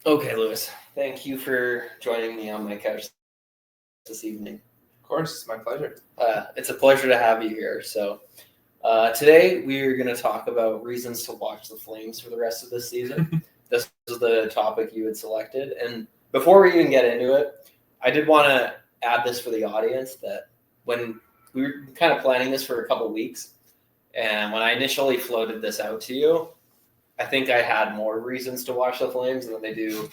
Okay, Lewis. Thank you for joining me on my couch this evening. Of course, it's my pleasure. It's a pleasure to have you here. So today we're going to talk about reasons to watch the Flames for the rest of this season. This is the topic you had selected. And before we even get into it, I did want to add this for the audience that when we were kind of planning this for a couple weeks, and when I initially floated this out to you, I think I had more reasons to watch the Flames than they do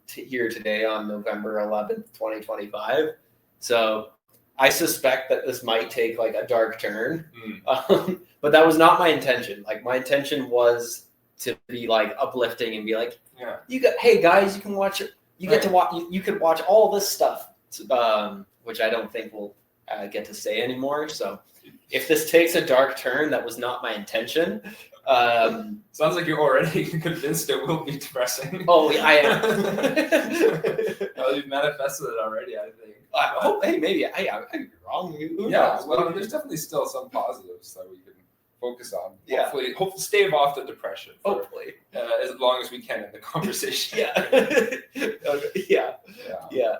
here today on November 11th, 2025. So I suspect that this might take like a dark turn, but that was not my intention. Like my intention was to be like uplifting and be like, hey guys, you can watch it. You get to watch. You could watch all this stuff, which I don't think we'll get to say anymore. So if this takes a dark turn, that was not my intention. Sounds like you're already convinced it will be depressing. Oh, yeah, I am. Well, you've manifested it already, I think. Hey, maybe I could be wrong. Well, there's definitely still some positives that we can focus on. Yeah. Hopefully stave off the depression. Hopefully. As long as we can in the conversation. Yeah.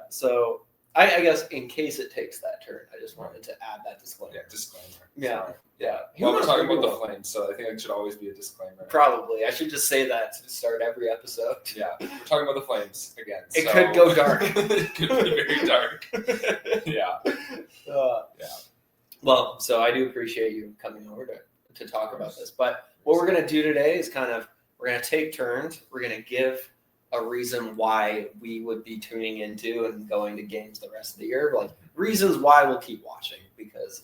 So I guess in case it takes that turn, I just wanted to add that disclaimer. Yeah, disclaimer. Yeah. Well, we're talking about the Flames, so I think it should always be a disclaimer. Probably. I should just say that to start every episode. Yeah. We're talking about the Flames again. It could go dark. It could be very dark. Yeah. Well, so I do appreciate you coming over to talk about this. But what we're going to do today is we're going to take turns. We're going to give a reason why we would be tuning into and going to games the rest of the year. Like reasons why we'll keep watching, because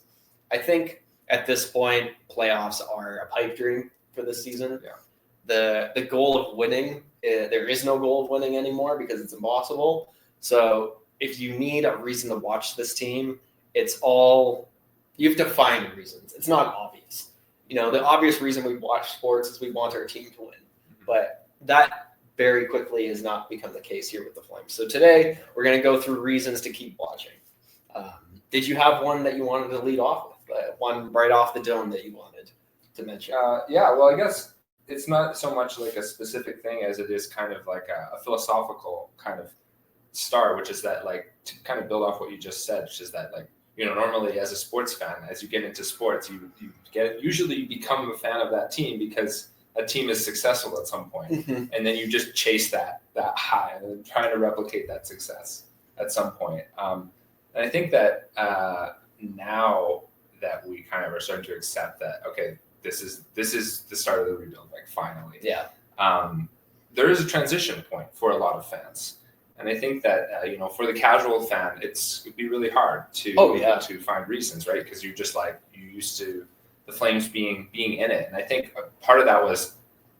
I think at this point, playoffs are a pipe dream for this season. Yeah. The goal of winning, there is no goal of winning anymore because it's impossible. So if you need a reason to watch this team, you have to find reasons. It's not obvious. The obvious reason we watch sports is we want our team to win. But that very quickly has not become the case here with the Flames. So today we're going to go through reasons to keep watching. Did you have one that you wanted to lead off with? One right off the dome that you wanted to mention? Well, I guess it's not so much like a specific thing as it is kind of like a philosophical kind of start, which is that like to kind of build off what you just said, which is that like, normally as a sports fan, as you get into sports, usually you become a fan of that team because a team is successful at some point. Mm-hmm. And then you just chase that high and trying to replicate that success at some point. And I think that now that we kind of are starting to accept that, okay, this is the start of the rebuild, like finally. Yeah. There is a transition point for a lot of fans. And I think that, for the casual fan, it'd be really hard to find reasons, right? Because you're just like, you used to the Flames being in it. And I think part of that was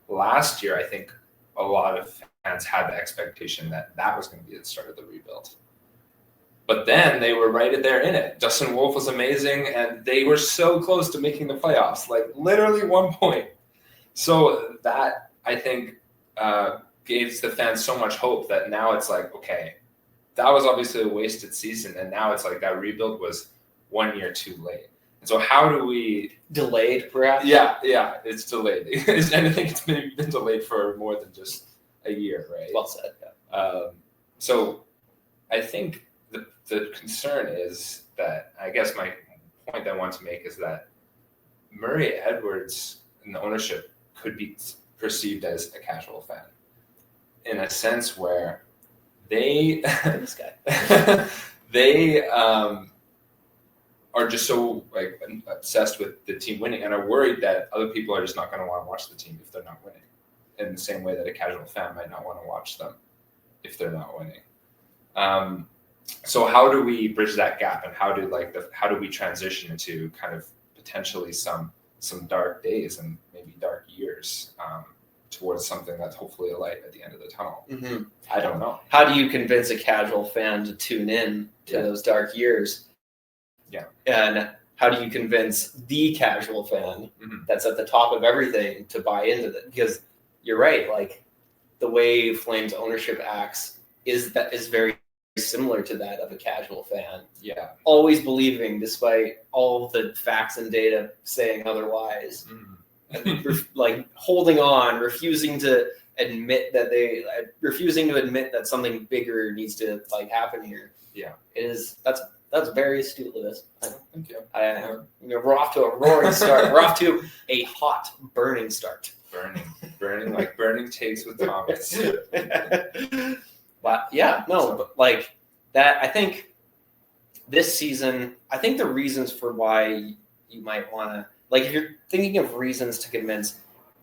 last year, I think a lot of fans had the expectation that was going to be the start of the rebuild. But then they were right there in it. Justin Wolf was amazing, and they were so close to making the playoffs, like literally 1 point. So that, I think, gave the fans so much hope that now it's like, okay, that was obviously a wasted season, and now it's like that rebuild was 1 year too late. And so how do we... Delayed, perhaps? Yeah, it's delayed. And I think it's been delayed for more than just a year, right? Well said, yeah. So I think the concern is that, I guess my point I want to make is that Murray Edwards and the ownership could be perceived as a casual fan in a sense where they this guy. they are just so like obsessed with the team winning and are worried that other people are just not going to want to watch the team if they're not winning, in the same way that a casual fan might not want to watch them if they're not winning. So how do we bridge that gap, and how do we transition into kind of potentially some dark days and maybe dark years towards something that's hopefully a light at the end of the tunnel? Mm-hmm. I don't know. How do you convince a casual fan to tune in to those dark years? Yeah. And how do you convince the casual fan that's at the top of everything to buy into that? Because you're right, like the way Flames ownership acts is very similar to that of a casual fan. Yeah. Always believing, despite all the facts and data saying otherwise. Like holding on, refusing to admit that refusing to admit that something bigger needs to like happen here. Yeah, that's very astute, Lewis. Thank you. We're off to a roaring start. We're off to a hot, burning start. Burning like burning takes with Thomas. But but like that, I think this season, I think the reasons for why you might want to, like, if you're thinking of reasons to convince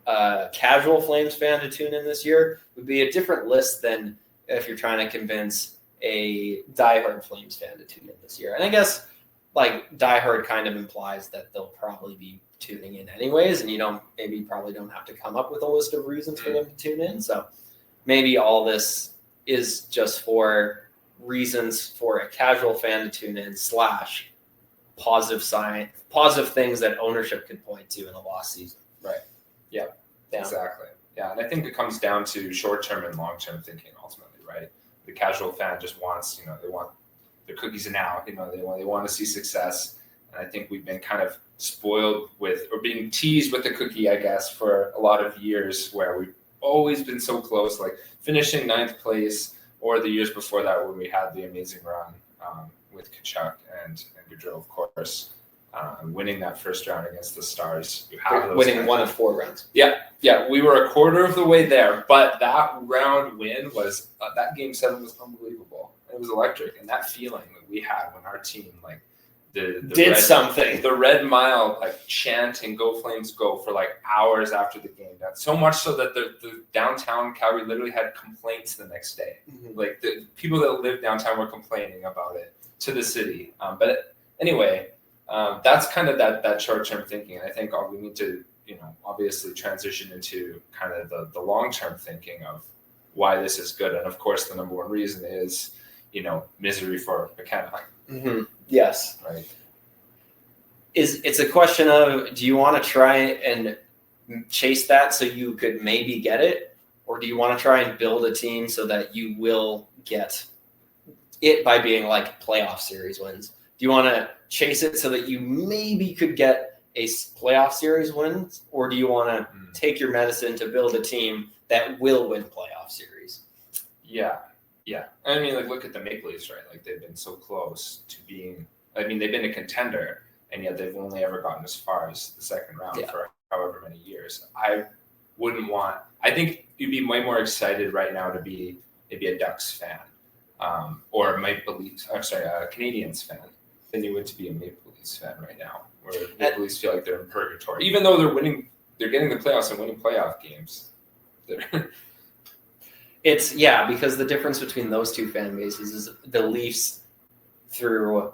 a casual Flames fan to tune in this year, would be a different list than if you're trying to convince a diehard Flames fan to tune in this year. And I guess like diehard kind of implies that they'll probably be tuning in anyways, and you probably don't have to come up with a list of reasons for them to tune in. So maybe all this is just for reasons for a casual fan to tune in / positive things that ownership could point to in a lost season. Right. Yeah. Exactly. Yeah, and I think it comes down to short-term and long-term thinking ultimately, right? The casual fan just wants, they want their cookies now. They want to see success, and I think we've been kind of spoiled with, or being teased with the cookie, I guess, for a lot of years, where we've always been so close, like finishing 9th place, or the years before that when we had the amazing run with Tkachuk and Gaudreau, of course, winning that first round against the Stars. Winning one of 4 rounds. Yeah, we were a quarter of the way there, but that round win was that Game 7 was unbelievable. It was electric, and that feeling that we had when our team something. The Red Mile chant and "Go Flames, go" for hours after the game. So much so that the downtown Calgary literally had complaints the next day. Mm-hmm. The people that live downtown were complaining about it to the city. But anyway, that's kind of that short-term thinking. I think we need to obviously transition into kind of the long-term thinking of why this is good. And of course, the number one reason is misery for McKenna. Mm-hmm. Yes. Right. It's a question of, do you want to try and chase that so you could maybe get it, or do you want to try and build a team so that you will get it by being playoff series wins? Do you want to chase it so that you maybe could get a playoff series win, or do you want to take your medicine to build a team that will win playoff series? Yeah. I mean, look at the Maple Leafs, right? They've been so close to being. I mean, they've been a contender, and yet they've only ever gotten as far as the second round for however many years. I think you'd be way more excited right now to be maybe a Ducks fan, or Maple Leafs. I'm sorry, a Canadiens fan, than you would to be a Maple Leafs fan right now, where Maple Leafs feel like they're in purgatory, even though they're winning. They're getting the playoffs and winning playoff games. It's because the difference between those two fan bases is the Leafs, through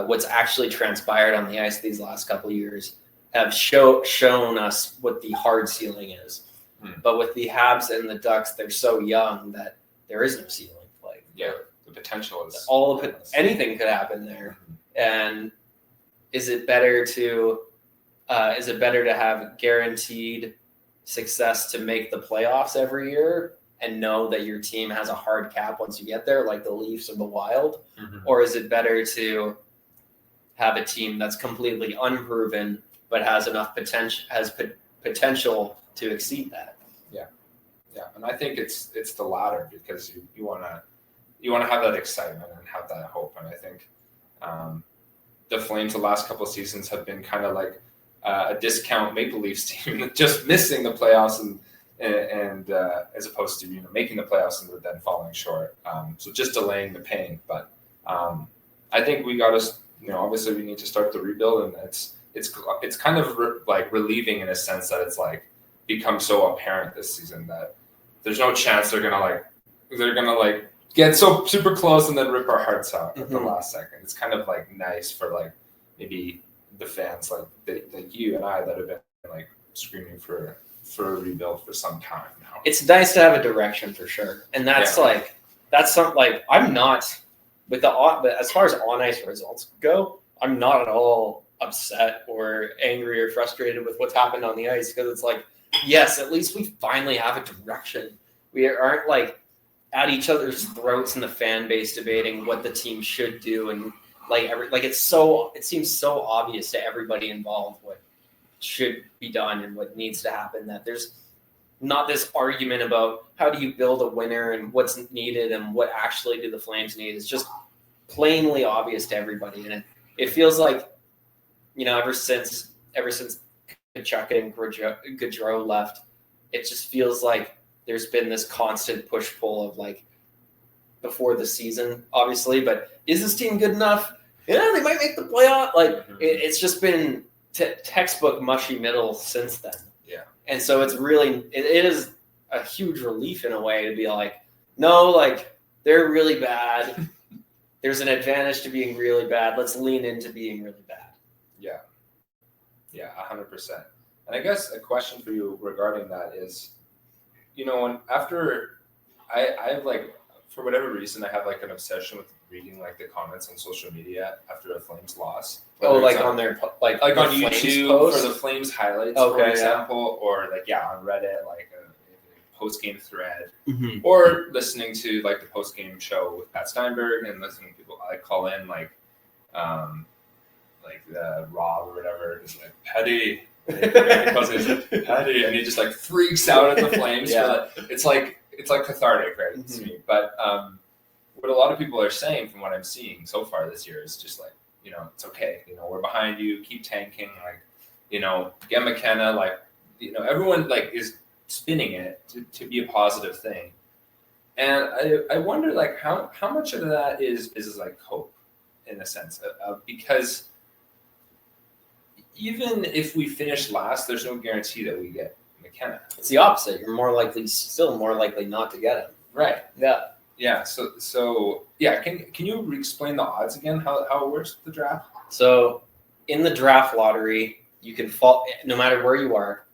what's actually transpired on the ice these last couple of years, have shown us what the hard ceiling is. But with the Habs and the Ducks, they're so young that there is no ceiling. The potential is anything could happen there. And is it better to have guaranteed success to make the playoffs every year and know that your team has a hard cap once you get there, like the Leafs or the Wild? Mm-hmm. Or is it better to have a team that's completely unproven but has enough potential to exceed that? Yeah, and I think it's the latter, because you want to have that excitement and have that hope. And I think the Flames the last couple of seasons have been kind of like a discount Maple Leafs team, just missing the playoffs and as opposed to making the playoffs and then falling short. So just delaying the pain. But I think we got to, obviously we need to start the rebuild, and it's kind of relieving in a sense that it's become so apparent this season that there's no chance they're gonna get so super close and then rip our hearts out at the last second. It's kind of nice for maybe the fans like you and I that have been screaming for a rebuild for some time now. It's nice to have a direction for sure, and that's something I'm not with but as far as on ice results go, I'm not at all upset or angry or frustrated with what's happened on the ice, because it's yes, at least we finally have a direction. We aren't at each other's throats in the fan base debating what the team should do, and it seems so obvious to everybody involved what should be done and what needs to happen that there's not this argument about how do you build a winner and what's needed and what actually do the Flames need. It's just plainly obvious to everybody, and it feels like, ever since Kachuk and Gaudreau left, it just feels like there's been this constant push-pull of like before the season, obviously, but is this team good enough? Yeah, they might make the playoff. Like it's just been textbook mushy middle since then. Yeah, and so it's really it is a huge relief in a way to be like, no, like they're really bad. There's an advantage to being really bad. Let's lean into being really bad. Yeah, 100%. And I guess a question for you regarding that is, after I've like, for whatever reason, I have like an obsession with reading like the comments on social media after a Flames loss. Oh, like on their like on YouTube for the Flames highlights, for example, or like on Reddit, like a post game thread, or listening to like the post game show with Pat Steinberg and listening to people I call in like the Rob or whatever, just like Petty. Petty, and he just like freaks out at the Flames. It's like cathartic, right? To me. But what a lot of people are saying, from what I'm seeing so far this year, is just like, it's okay. We're behind you. Keep tanking. Like, get McKenna. Like, everyone like is spinning it to be a positive thing. And I wonder like how much of that is like hope, in a sense, because even if we finish last, there's no guarantee that we get McKenna. It's the opposite. You're still more likely not to get him. Right. Yeah. Yeah. So yeah. Can you explain the odds again? How it works with the draft? So in the draft lottery, you can fall no matter where you are.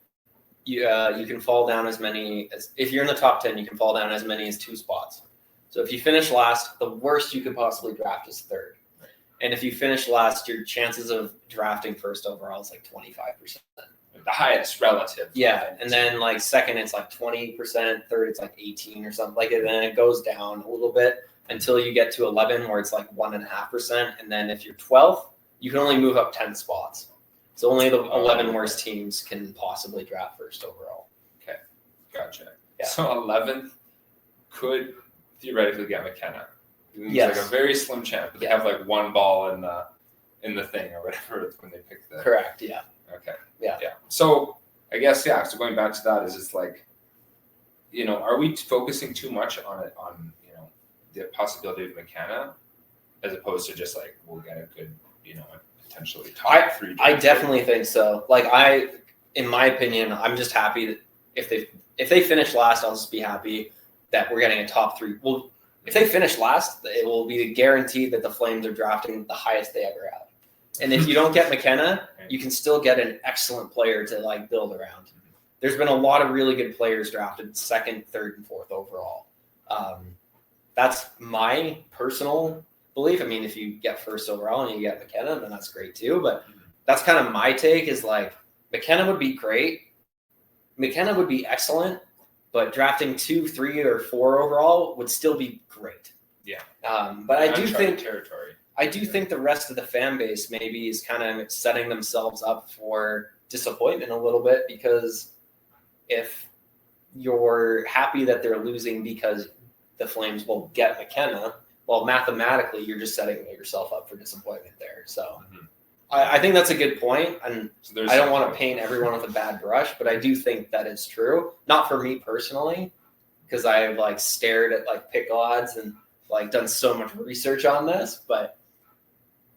You can fall down as many as, if you're in the top 10, you can fall down as many as 2 spots. So if you finish last, the worst you could possibly draft is 3rd. And if you finish last, your chances of drafting first overall is like 25%. The highest relative. Yeah, and then like second, it's like 20%. Third, it's like 18 or something like it. And then it goes down a little bit until you get to 11, where it's like 1.5%. And then if you're 12th, you can only move up 10 spots. So only the 11 worst teams can possibly draft first overall. Okay, gotcha. Yeah. So 11th could theoretically get McKenna. Yes. Like a very slim chance, but they have like 1 ball in the thing or whatever when they pick the. Correct. Yeah. Okay. Yeah. So I guess So going back to that, is it's like, are we focusing too much on the possibility of McKenna, as opposed to just like we'll get a good potentially top 3. I definitely think so. Like in my opinion, I'm just happy that if they finish last, I'll just be happy that we're getting a top 3. Well, if they finish last, it will be guaranteed that the Flames are drafting the highest they ever have. And if you don't get McKenna, you can still get an excellent player to like build around. There's been a lot of really good players drafted 2nd, 3rd, and 4th overall. That's my personal belief. I mean, if you get 1st overall and you get McKenna, then that's great too. But that's kind of my take, is like McKenna would be great. McKenna would be excellent. But drafting 2, 3, or 4 overall would still be great. Yeah. But I do think territory. I do think the rest of the fan base maybe is kind of setting themselves up for disappointment a little bit, because if you're happy that they're losing because the Flames will get McKenna, well, mathematically you're just setting yourself up for disappointment there. So I think that's a good point, and so I don't want to paint everyone with a bad brush, but I do think that is true. Not for me personally, because I've like stared at like pick odds and like done so much research on this, but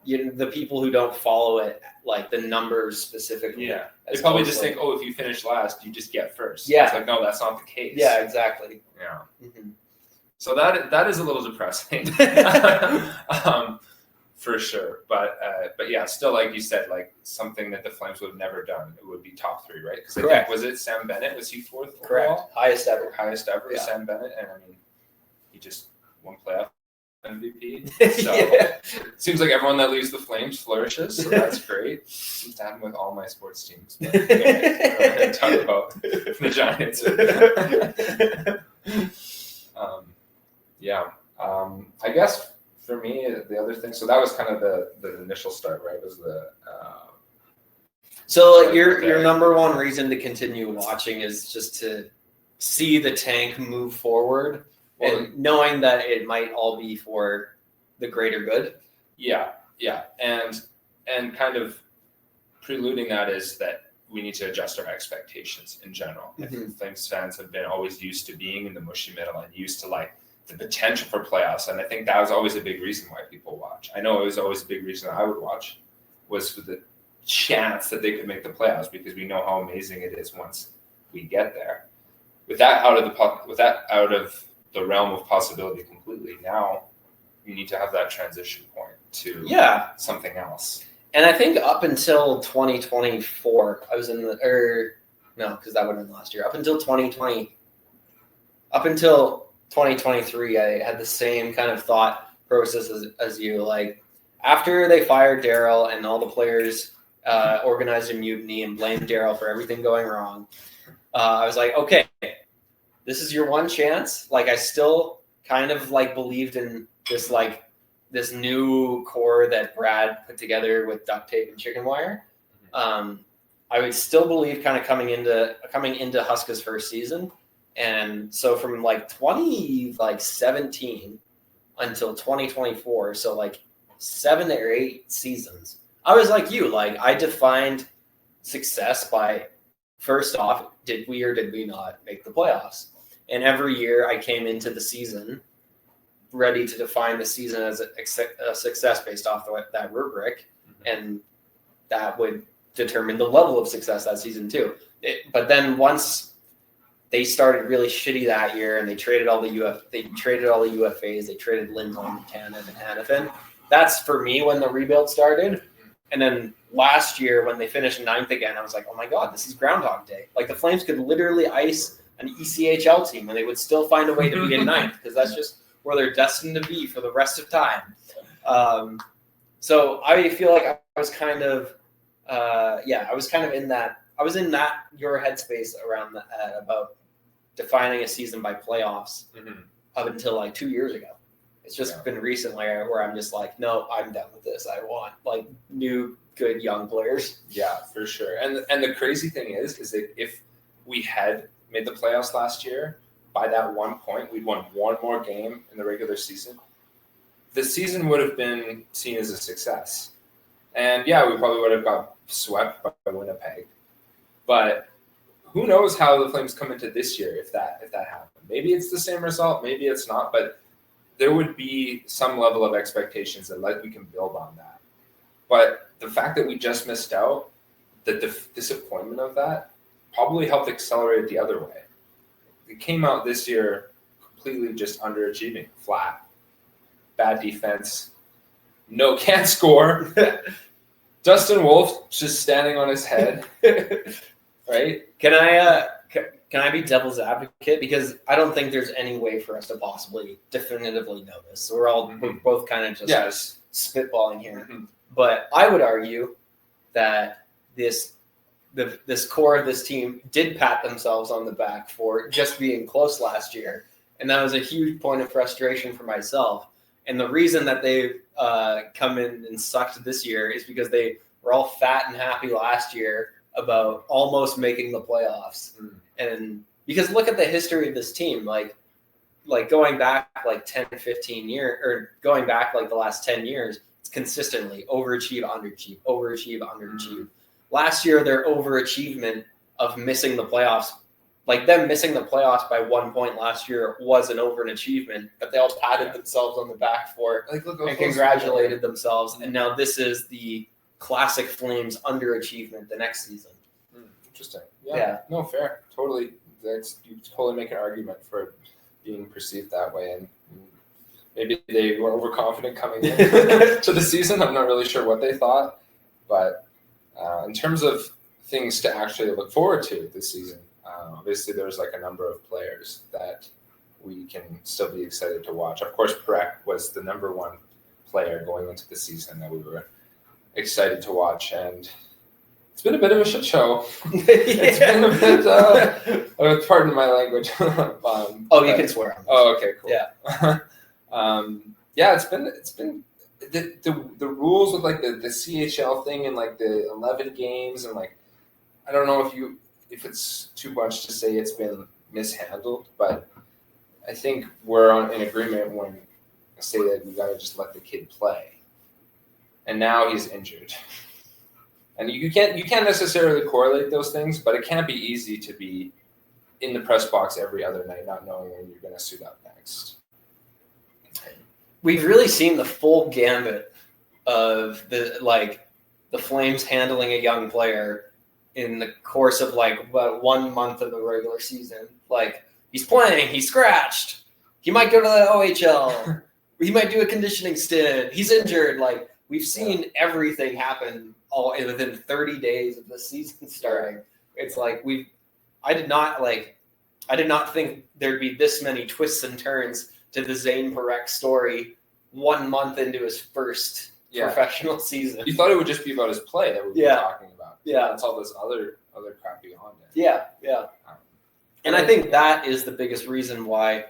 the people who don't follow it, like the numbers specifically. Yeah, they probably just think, if you finish last, you just get first. Yeah, it's like, no, that's not the case. Yeah, exactly. Yeah. So that is a little depressing. For sure, but yeah, still, like you said, like something that the Flames would have never done. It would be top 3, right? Because I think, was it Sam Bennett? Was he 4th? Correct. Overall? Highest ever. Yeah. Sam Bennett, and I mean, he just won playoff MVP. So it seems like everyone that leaves the Flames flourishes. So that's great. Seems to happen with all my sports teams. But anyway, we're going to talk about the Giants. I guess. For me, the other thing, so that was kind of the initial start, right? Was the so like your number one reason to continue watching is just to see the tank move forward, and knowing that it might all be for the greater good. Yeah, and kind of preluding that is that we need to adjust our expectations in general. I think Flames fans have been always used to being in the mushy middle and used to like the potential for playoffs, and I think that was always a big reason why people watch. I know it was always a big reason I would watch was for the chance that they could make the playoffs, because we know how amazing it is once we get there. With that out of the realm of possibility completely, now you need to have that transition point to something else. And I think up until 2024, I was in because that would have been last year. Up until 2023, I had the same kind of thought process as you. Like, after they fired Daryl and all the players organized a mutiny and blamed Daryl for everything going wrong, I was like, okay, this is your one chance. Like, I still kind of like believed in this new core that Brad put together with duct tape and chicken wire. I would still believe kind of coming into Huska's first season. And so from like 2017 until 2024, so like 7 or 8 seasons, I was like you, like I defined success by, first off, did we or did we not make the playoffs? And every year I came into the season ready to define the season as a success based off that rubric, and that would determine the level of success that season too. But then once they started really shitty that year, and they traded all the UFAs, they traded Lindholm, Tanev, and Hanifin. That's for me when the rebuild started. And then last year when they finished 9th again, I was like, oh my God, this is Groundhog Day. Like, the Flames could literally ice an ECHL team and they would still find a way to be in 9th, because that's just where they're destined to be for the rest of time. So I feel like I was kind of in that your headspace around that, about defining a season by playoffs up until like 2 years ago. It's just been recently where I'm just like, no, I'm done with this. I want like new, good young players. Yeah, for sure. And the crazy thing is that if we had made the playoffs last year, by that one point, we'd won one more game in the regular season. The season would have been seen as a success. And yeah, we probably would have got swept by Winnipeg. But who knows how the Flames come into this year if that happened. Maybe it's the same result, maybe it's not, but there would be some level of expectations that we can build on that. But the fact that we just missed out, the disappointment of that probably helped accelerate it the other way. It came out this year completely just underachieving, flat, bad defense, can't score. Dustin Wolf just standing on his head, right? Can I be devil's advocate? Because I don't think there's any way for us to possibly definitively know this. So we're both kind of just spitballing here. But I would argue that this core of this team did pat themselves on the back for just being close last year. And that was a huge point of frustration for myself. And the reason that they've come in and sucked this year is because they were all fat and happy last year about almost making the playoffs. And because look at the history of this team, like going back like 10, 15 years, or going back like the last 10 years, it's consistently overachieve, underachieve. Last year, their overachievement of missing the playoffs, like them missing the playoffs by 1 point last year, was an overachievement that they all patted themselves on the back for and congratulated themselves. And now this is the classic Flames underachievement the next season. Interesting. Yeah. No, fair. Totally. You totally make an argument for being perceived that way. And maybe they were overconfident coming in to the season. I'm not really sure what they thought. But in terms of things to actually look forward to this season, obviously there's like a number of players that we can still be excited to watch. Of course, Perek was the number one player going into the season that we were excited to watch, and it's been a bit of a shit show. It's been a bit, pardon my language. You can swear. Oh, okay, cool. Yeah. It's been the rules with like the CHL thing and like the 11 games, and like I don't know if it's too much to say it's been mishandled, but I think we're in agreement when I say that we got to just let the kid play. And now he's injured. And you can't necessarily correlate those things, but it can't be easy to be in the press box every other night, not knowing when you're going to suit up next. We've really seen the full gambit of the Flames handling a young player in the course of about 1 month of the regular season. Like, he's playing, he's scratched, he might go to the OHL, he might do a conditioning stint, he's injured. Like, we've seen everything happen all within 30 days of the season starting. It's like I did not think there'd be this many twists and turns to the Zane Parekh story 1 month into his first professional season. You thought it would just be about his play that we've been talking about. Yeah. That's all this other crap beyond it. Yeah. And I think that is the biggest reason why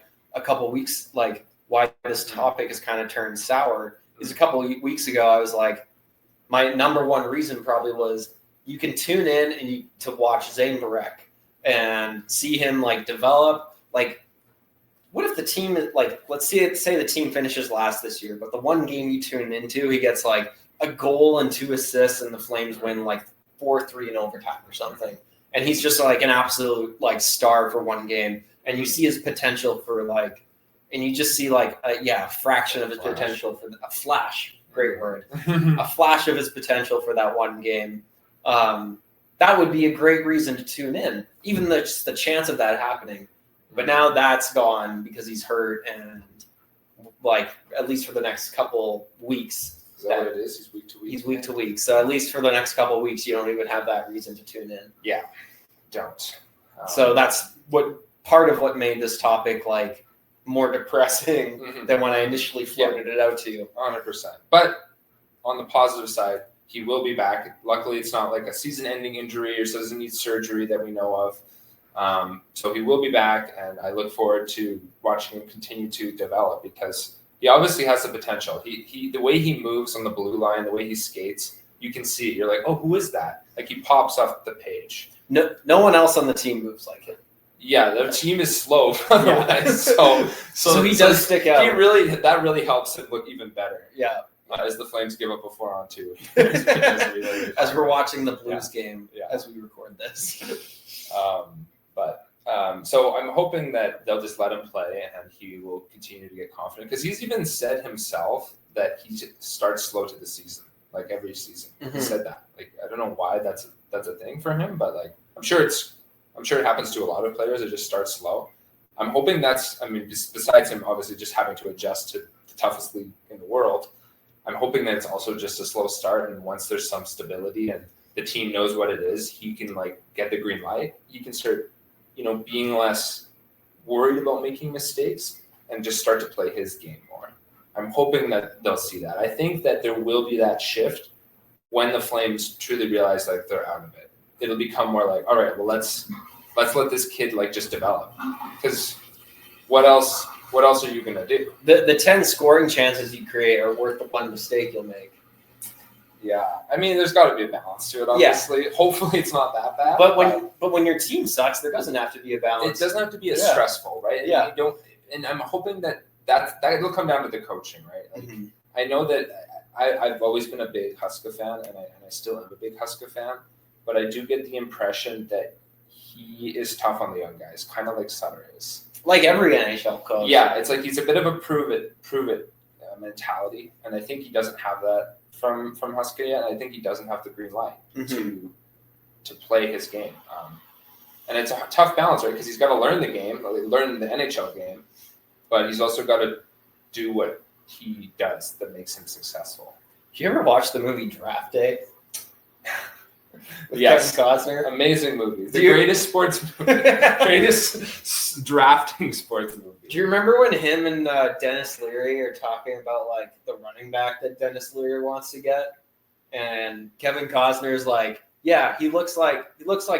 why this topic has kind of turned sour is a couple of weeks ago I was like, my number one reason probably was you can tune in to watch Zane Parekh and see him develop. What if the team let's say the team finishes last this year, but the one game you tune into, he gets a goal and 2 assists, and the Flames win 4-3 in overtime or something, and he's just an absolute star for one game, and you see his potential for and you just see a fraction of his potential for a flash. Great word. A flash of his potential for that one game. That would be a great reason to tune in, even just the chance of that happening. But now that's gone because he's hurt, and at least for the next couple weeks. Is that what it is? He's week to week. He's week to week. So at least for the next couple of weeks, you don't even have that reason to tune in. Yeah, don't. So that's part of what made this topic more depressing than when I initially floated it out to you. 100%. But on the positive side, he will be back. Luckily, it's not a season-ending injury or doesn't need surgery that we know of. So he will be back, and I look forward to watching him continue to develop because he obviously has the potential. He the way he moves on the blue line, the way he skates, you can see it. You're like, oh, who is that? He pops off the page. No one else on the team moves like him. Yeah, the team is slow otherwise. So he does stick out. That really helps it look even better. Yeah. As the Flames give up a 4-on-2. As we're watching the Blues game as we record this. So I'm hoping that they'll just let him play and he will continue to get confident because he's even said himself that he starts slow to the season, every season. He said that. I don't know why that's a thing for him, but I'm sure it happens to a lot of players. It just starts slow. I'm hoping besides him obviously just having to adjust to the toughest league in the world, I'm hoping that it's also just a slow start. And once there's some stability and the team knows what it is, he can get the green light. He can start, being less worried about making mistakes and just start to play his game more. I'm hoping that they'll see that. I think that there will be that shift when the Flames truly realize they're out of it. It'll become more all right, well, let's let this kid just develop. Because what else are you gonna do? The 10 scoring chances you create are worth the one mistake you'll make. Yeah, there's got to be a balance to it. Obviously, hopefully it's not that bad. But when your team sucks, there doesn't have to be a balance. It doesn't have to be as stressful, right? Yeah. And I'm hoping that will come down to the coaching, right? I know that I've always been a big Huska fan, and I still am a big Huska fan. But I do get the impression that he is tough on the young guys, kind of like Sutter is. Like every NHL coach. Yeah, it's he's a bit of a prove it mentality, and I think he doesn't have that from Huska yet. And I think he doesn't have the green light to play his game. And it's a tough balance, right? Because he's got to learn the game, learn the NHL game, but he's also got to do what he does that makes him successful. Did you ever watch the movie Draft Day? Yes, Kevin Costner. Amazing movie. The greatest sports movie. Greatest drafting sports movie. Do you remember when him and Dennis Leary are talking about the running back that Dennis Leary wants to get? And Kevin Costner's yeah, he looks like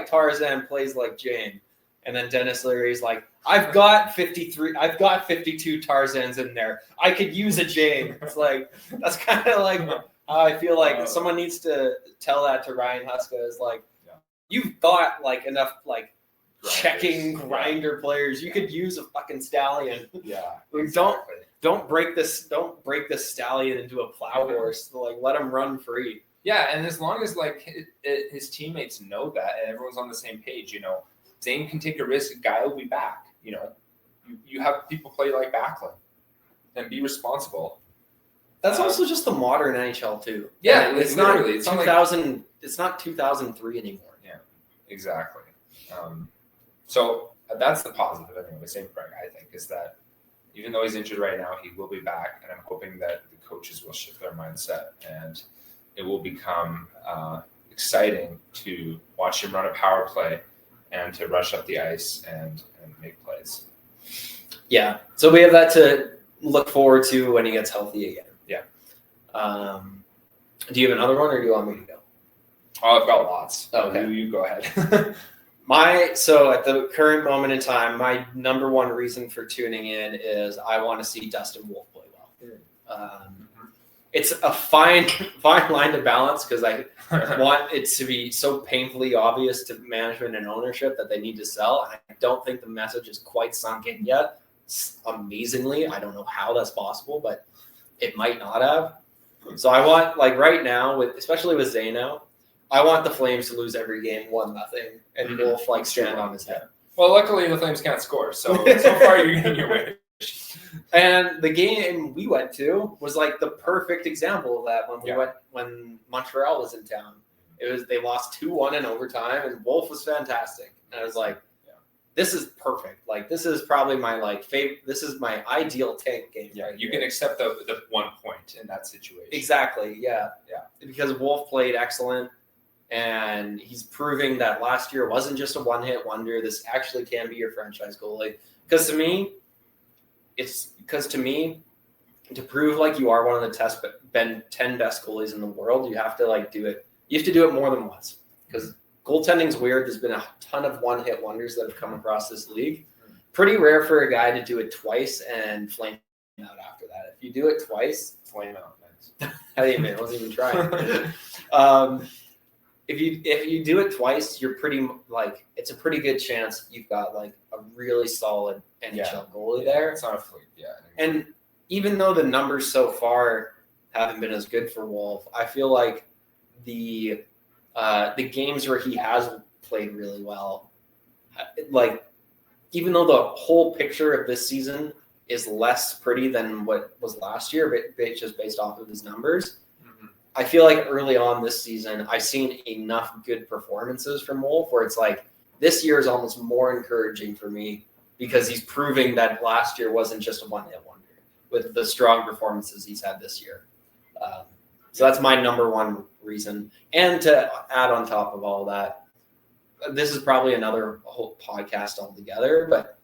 Tarzan, plays like Jane. And then Dennis Leary's I've got 52 Tarzans in there. I could use a Jane. It's that's kind of I feel someone needs to tell that to Ryan Huska is you've got enough checking grinder players. You could use a fucking stallion. Yeah. Exactly. Don't break this stallion into a plow horse. Like, let him run free. Yeah, and as long as like his teammates know that and everyone's on the same page, Zane can take a risk. A guy will be back. You have people play like Backlund and be responsible. That's also just the modern NHL too. Yeah, it's literally. It's not 2000. It's not 2003 anymore. Yeah, exactly. So that's the positive anyway. Same Craig, I think, is that even though he's injured right now, he will be back, and I'm hoping that the coaches will shift their mindset and it will become exciting to watch him run a power play and to rush up the ice and make plays. Yeah, so we have that to look forward to when he gets healthy again. Yeah. Do you have another one, or do you want me to go? Oh, I've got lots. Okay. You go ahead. So at the current moment in time, my number one reason for tuning in is I want to see Dustin Wolf play well. It's a fine line to balance because I want it to be so painfully obvious to management and ownership that they need to sell. I don't think the message is quite sunk in yet. Amazingly, I don't know how that's possible, but it might not have. So I want, like right now, especially with Zano, I want the Flames to lose every game 1-0 and Wolf stand on his head. Well, luckily the Flames can't score, so far you're getting your wish. And the game we went to was like the perfect example of that when Montreal was in town. They lost 2-1 in overtime, and Wolf was fantastic. And I was like, this is perfect. Like, this is probably my favorite. This is my ideal tank game. Yeah, you can accept the 1 point in that situation. Exactly. Yeah. Because Wolf played excellent. And he's proving that last year wasn't just a one-hit wonder. This actually can be your franchise goalie. Because to me, to prove like you are one of the 10 best goalies in the world, you have to do it. You have to do it more than once. Because goaltending's weird. There's been a ton of one-hit wonders that have come across this league. Pretty rare for a guy to do it twice and flame out after that. If you do it twice, flame out. Nice. I wasn't even trying. If you do it twice, you're it's a pretty good chance you've got a really solid NHL goalie there. It's not a fluke, And even though the numbers so far haven't been as good for Wolf, I feel like the games where he has played really well, even though the whole picture of this season is less pretty than what was last year, but just based off of his numbers. I feel like early on this season, I've seen enough good performances from Wolf where it's this year is almost more encouraging for me because he's proving that last year wasn't just a one-hit wonder with the strong performances he's had this year. So that's my number one reason. And to add on top of all that, this is probably another whole podcast altogether, but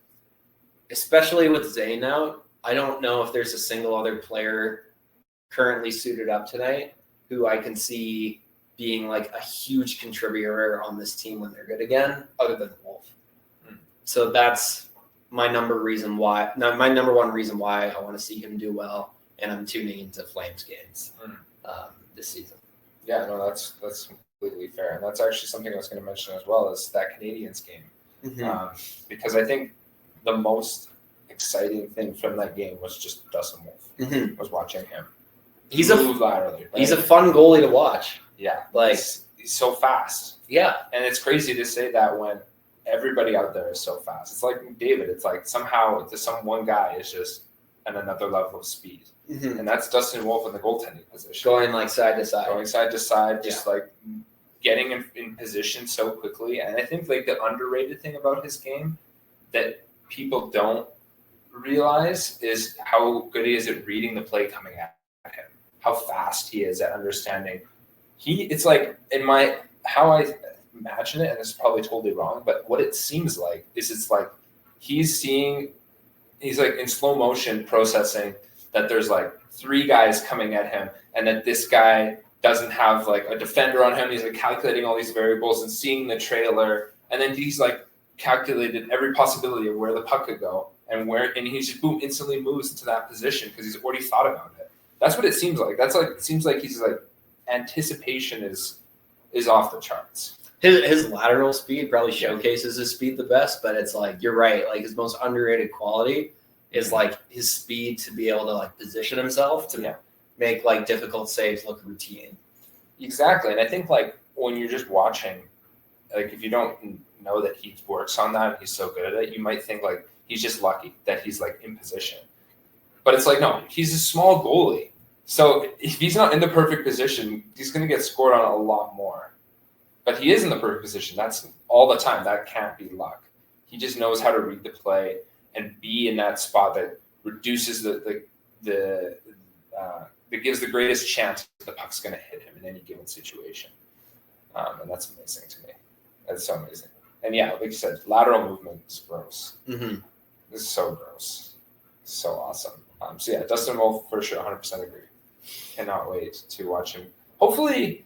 especially with Zane now, I don't know if there's a single other player currently suited up tonight who I can see being a huge contributor on this team when they're good again, other than Wolf. So that's my number one reason why I want to see him do well, and I'm tuning into Flames games this season. Yeah, no, that's completely fair, and that's actually something I was going to mention as well is that Canadiens game, because I think the most exciting thing from that game was just Dustin Wolf. Was watching him. He's laterally, right? He's a fun goalie to watch. Yeah. He's so fast. Yeah. And it's crazy to say that when everybody out there is so fast. It's like David. It's somehow some one guy is just at another level of speed. And that's Dustin Wolf in the goaltending position. Going side to side. Going side to side, just getting in position so quickly. And I think the underrated thing about his game that people don't realize is how good he is at reading the play coming at him. How fast he is at understanding. It's how I imagine it, and it's probably totally wrong, but what it seems like is he's in slow motion processing that there's 3 guys coming at him and that this guy doesn't have a defender on him. He's calculating all these variables and seeing the trailer, and then he's calculated every possibility of where the puck could go and he just instantly moves into that position because he's already thought about it. That's what it seems like. It seems like he's anticipation is off the charts. His lateral speed probably showcases his speed the best, but it's like you're right. Like his most underrated quality is like his speed to be able to like position himself to make like difficult saves look routine. Exactly, and I think like when you're just watching, like if you don't know that he works on that, and he's so good at it, you might think like he's just lucky that he's like in position. But it's like no, he's a small goalie, so if he's not in the perfect position, he's going to get scored on a lot more. But he is in the perfect position. That's all the time. That can't be luck. He just knows how to read the play and be in that spot that reduces that gives the greatest chance that the puck's going to hit him in any given situation. And that's amazing to me. That's so amazing. And yeah, like you said, lateral movement is gross. Mm-hmm. This is so gross. So awesome. So yeah, Dustin Wolf for sure, 100% agree. Cannot wait to watch him. Hopefully.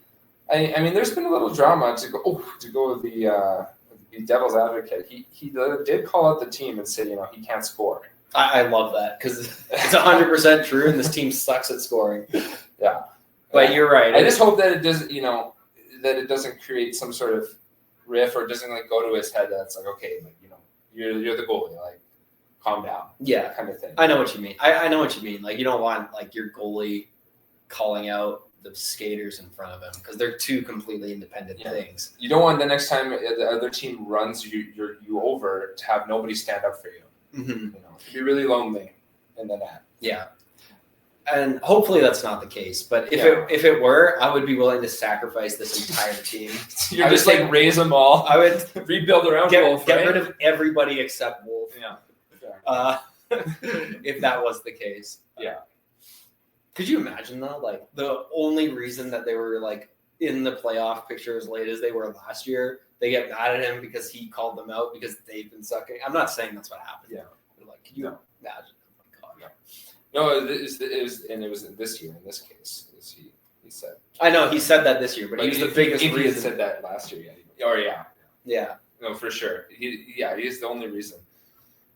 I mean, there's been a little drama to go with the devil's advocate. He did call out the team and say, he can't score. I love that because it's 100% true, and this team sucks at scoring. Yeah, but you're right. I just hope that it doesn't, that it doesn't create some sort of riff or doesn't like go to his head. That's like, okay, like you're the goalie, like calm down. Yeah, kind of thing. I know what you mean. I know what you mean. Like you don't want like your goalie calling out the skaters in front of him because they're two completely independent things. You don't want the next time the other team runs you over to have nobody stand up for you. Mm-hmm. It'd be really lonely in the net. Yeah, and hopefully that's not the case. But if it were, I would be willing to sacrifice this entire team. You're just like raise them all. I would rebuild around Wolf. Get rid of everybody except Wolf. Yeah. If that was the case. Yeah. Could you imagine though, like the only reason that they were like in the playoff picture as late as they were last year, they get mad at him because he called them out because they've been sucking. I'm not saying that's what happened. Yeah. But like, can you imagine? Oh my God. No, it was this year in this case. He said. I know he said that this year, but he was the biggest reason. He had said that last year, yeah. Yeah. No, for sure. He's the only reason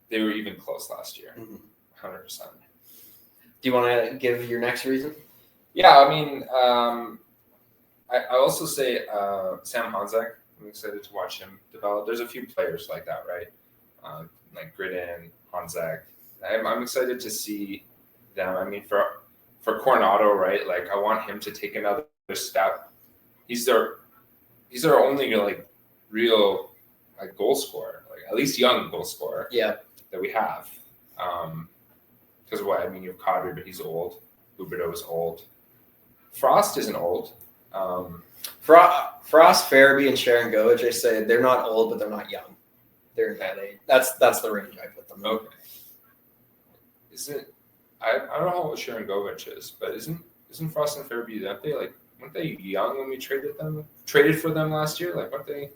they were even close last year. 100%. Do you want to give your next reason? Yeah, I mean, I also say Sam Honzek. I'm excited to watch him develop. There's a few players like that, right? Like Gridden, Honzek. I'm excited to see them. I mean, for Coronado, right? Like, I want him to take another step. He's their only like real like goal scorer, like at least young goal scorer. Yeah, that we have. Because you have Kadri, but he's old. Huberdeau is old. Frost isn't old. Frost, Farabee, and Sharon Govich, I say they're not old, but they're not young. They're in that age. That's the range I put them in. Okay. I don't know how old Sharon Govich is, but isn't Frost and Farabee, weren't they young when we traded for them last year? Like, weren't they?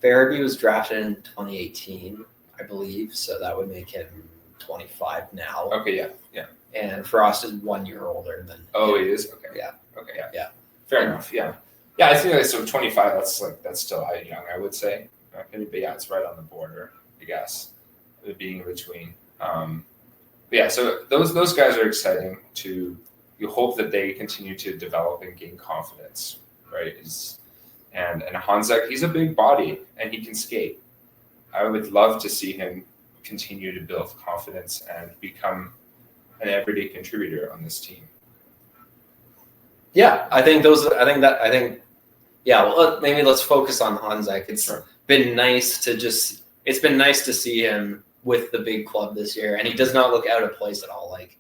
Farabee was drafted in 2018, I believe, so that would make him 25 now. Okay, yeah. And Frost is 1 year older than. Oh, he is? Okay. Yeah. Okay, yeah. Fair enough, yeah. Yeah, I think so 25, that's still young, I would say. But yeah, it's right on the border, I guess, being in between. But yeah, so those guys are exciting you hope that they continue to develop and gain confidence, right? And Honzek, he's a big body and he can skate. I would love to see him continue to build confidence and become an everyday contributor on this team. Yeah, well, maybe let's focus on Honzek. It's been nice to see him with the big club this year, and he does not look out of place at all. Like,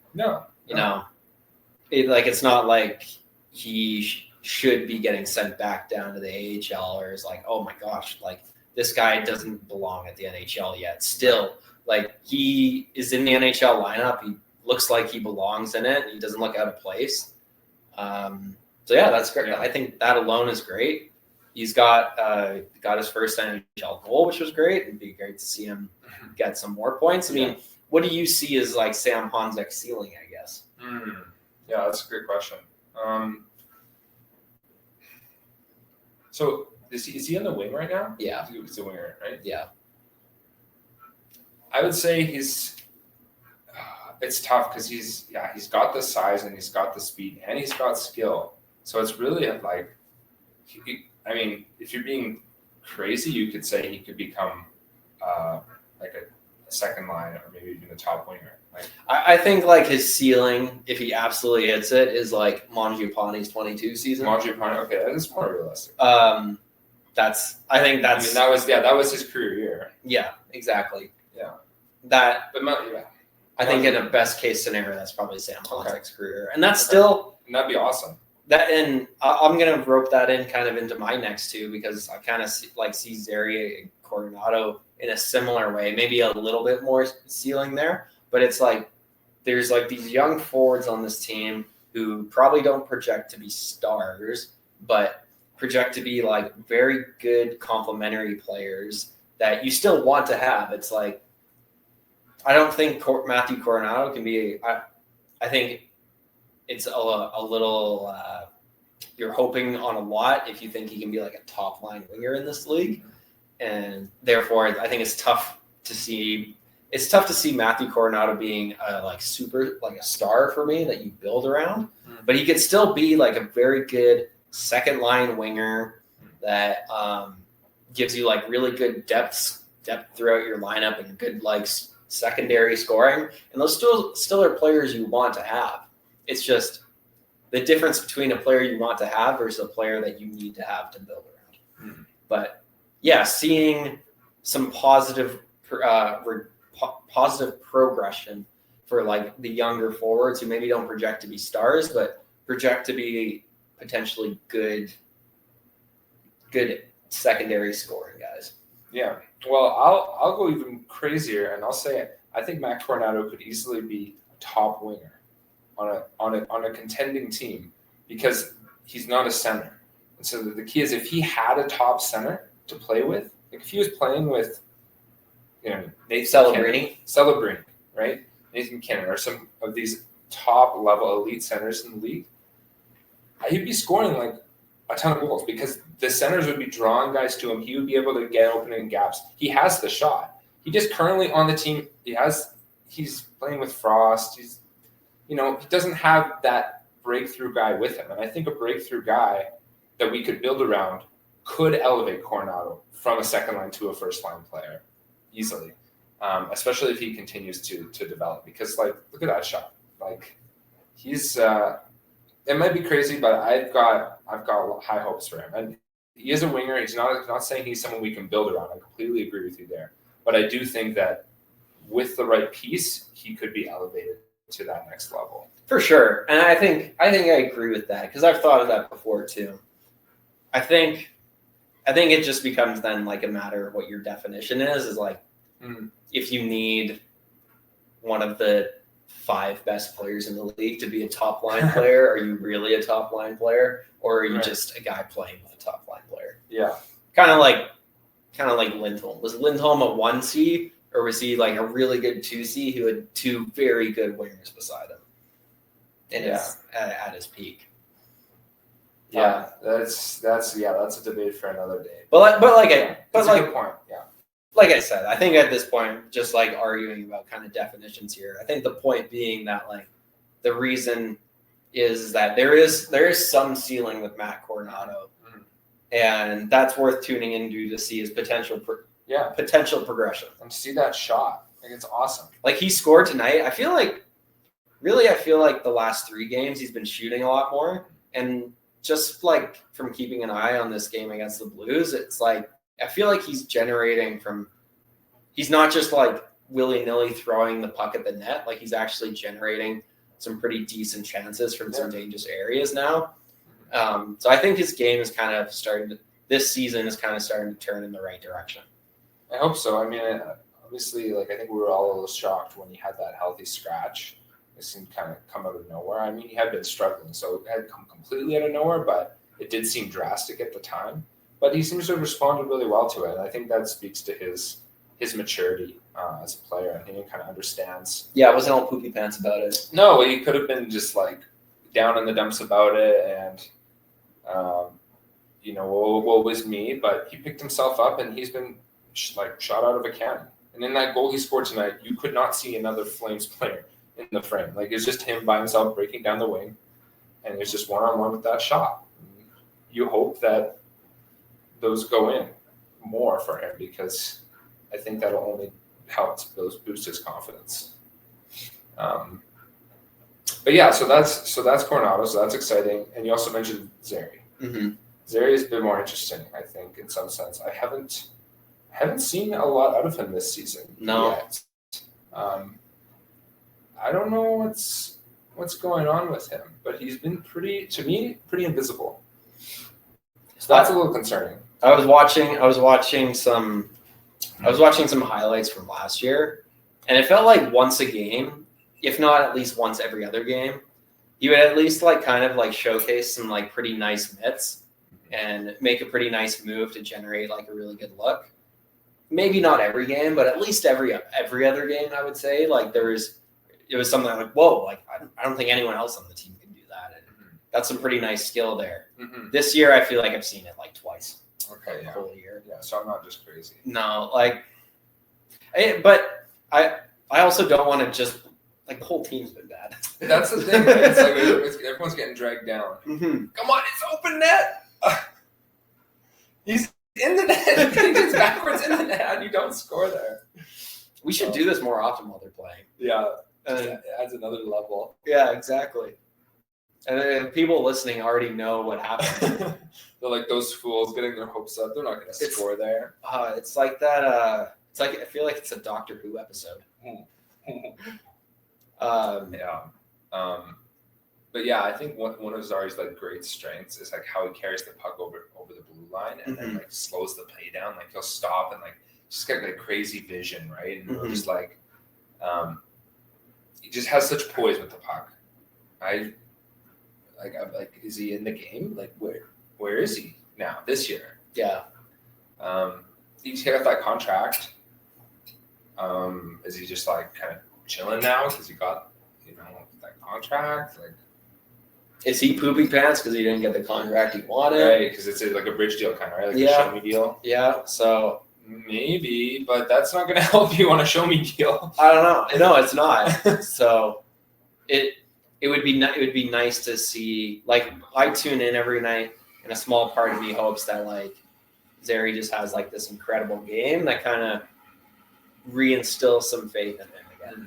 it's not like he should be getting sent back down to the AHL, or is like, oh my gosh, like this guy doesn't belong at the NHL yet. Still, like he is in the NHL lineup. He looks like he belongs in it. He doesn't look out of place. So yeah, that's great. Yeah. I think that alone is great. He's got his first NHL goal, which was great. It'd be great to see him get some more points. I mean, what do you see as like Sam Honzek's ceiling, I guess? Yeah, that's a great question. So is he on the wing right now? Yeah. He's a winger, right? Yeah. I would say it's tough because he's got the size and he's got the speed and he's got skill. So it's really like, if you're being crazy, you could say he could become like a second line or maybe even a top winger. Like, I think like his ceiling, if he absolutely hits it, is like Mangiapane's 22 season. Mangiapane, okay, that is more realistic. I think that was his career year. Yeah, exactly. Yeah. I think in a best case scenario, that's probably Sam Hontek's career, and that's still. And that'd be awesome. And I'm gonna rope that in kind of into my next two because I kind of see Zary and Coronado in a similar way, maybe a little bit more ceiling there, but it's like there's like these young forwards on this team who probably don't project to be stars, but project to be like very good complementary players that you still want to have. It's like I don't think Matthew Coronado can be. I think it's a little. You're hoping on a lot if you think he can be like a top line winger in this league, and therefore I think it's tough to see. It's tough to see Matthew Coronado being a star for me that you build around, but he could still be like a very good second line winger that gives you like really good depth throughout your lineup and good like secondary scoring, and those still are players you want to have. It's just the difference between a player you want to have versus a player that you need to have to build around. But yeah, seeing some positive progression for like the younger forwards who maybe don't project to be stars, but project to be potentially good secondary scoring guys. Yeah. Well, I'll go even crazier, and I'll say I think Matt Coronado could easily be a top winger on a contending team because he's not a center. And so the key is if he had a top center to play with, like if he was playing with, Nathan Celebrini, right? Nathan McKinnon or some of these top level elite centers in the league, he'd be scoring like a ton of goals because the centers would be drawing guys to him. He would be able to get opening gaps. He has the shot. He just currently on the team, he's playing with Frost. He doesn't have that breakthrough guy with him. And I think a breakthrough guy that we could build around could elevate Coronado from a second line to a first line player easily, especially if he continues to develop. Because, like, look at that shot. Like, he's it might be crazy, but I've got high hopes for him. And he is a winger. He's not saying he's someone we can build around. I completely agree with you there. But I do think that with the right piece, he could be elevated to that next level. For sure. And I think I agree with that because I've thought of that before too. I think it just becomes then like a matter of what your definition is like if you need one of the 5 best players in the league to be a top line player, are you really a top line player or are you just a guy playing with a top line player? Yeah. Kind of like Lindholm. Was Lindholm a 1C? Or was he like a really good 2C who had 2 very good wingers beside him at his peak? Yeah, that's a debate for another day. But a good point. Yeah. Like I said, I think at this point, just like arguing about kind of definitions here, I think the point being that like the reason is that there is some ceiling with Matt Coronado, and that's worth tuning into to see his potential progression and see that shot. Like it's awesome. Like he scored tonight. I feel like the last 3 games he's been shooting a lot more, and just like from keeping an eye on this game against the Blues, it's like I feel like he's generating from. He's not just like willy-nilly throwing the puck at the net. Like he's actually generating some pretty decent chances from some dangerous areas now. So I think his game is kind of this season is kind of starting to turn in the right direction. I hope so. I mean, obviously, like I think we were all a little shocked when he had that healthy scratch. It seemed kind of come out of nowhere. I mean, he had been struggling, so it had come completely out of nowhere, but it did seem drastic at the time. But he seems to have responded really well to it, and I think that speaks to his maturity as a player. I think he kind of understands. Yeah, it wasn't all poopy pants about it. No, he could have been just like down in the dumps about it, and woe was me. But he picked himself up, and he's been like shot out of a cannon. And in that goal he scored tonight, you could not see another Flames player in the frame. Like it's just him by himself breaking down the wing, and it's just one-on-one with that shot. You hope that those go in. more for him because I think that'll only help to boost his confidence. But yeah, so that's Coronado, so that's exciting. And you also mentioned Zary. Mm-hmm. Zary has been more interesting, I think, in some sense. I haven't seen a lot out of him this season. No. Yet. I don't know what's going on with him, but he's been pretty invisible. So that's a little concerning. I was watching some highlights from last year, and it felt like once a game, if not at least once every other game, he would at least like kind of like showcase some like pretty nice mitts and make a pretty nice move to generate like a really good look. Maybe not every game, but at least every other game, I would say. Like it was something like, whoa, like I don't think anyone else on the team can do that. And that's some pretty nice skill there. Mm-hmm. This year, I feel like I've seen it like twice. Okay, yeah. The whole year. Yeah, so I'm not just crazy. No, but I also don't want to just like the whole team's been bad. That's the thing. Right? It's like everyone's getting dragged down. Mm-hmm. Come on, it's open net. He's in the net. He gets backwards in the net, and you don't score there. We should do this more often while they're playing. Yeah, it adds another level. Yeah, exactly. And people listening already know what happened. They're like those fools getting their hopes up. They're not going to score there. It's like that. It's like I feel like it's a Doctor Who episode. But yeah, I think one of Zari's like great strengths is like how he carries the puck over the blue line and then like slows the play down. Like he'll stop and like just get like crazy vision, right? And just like he just has such poise with the puck. I'm like, is he in the game? Like where is he now this year? Yeah. He's got that contract. Is he just like kind of chilling now because he got that contract? Like, is he pooping pants because he didn't get the contract he wanted? Right, because it's like a bridge deal kind of, right? Like a show me deal. Yeah. So maybe, but that's not going to help you on a show me deal. I don't know. No, it's not. So it would be nice to see. Like I tune in every night, and a small part of me hopes that like Zary just has like this incredible game that kind of reinstills some faith in him again.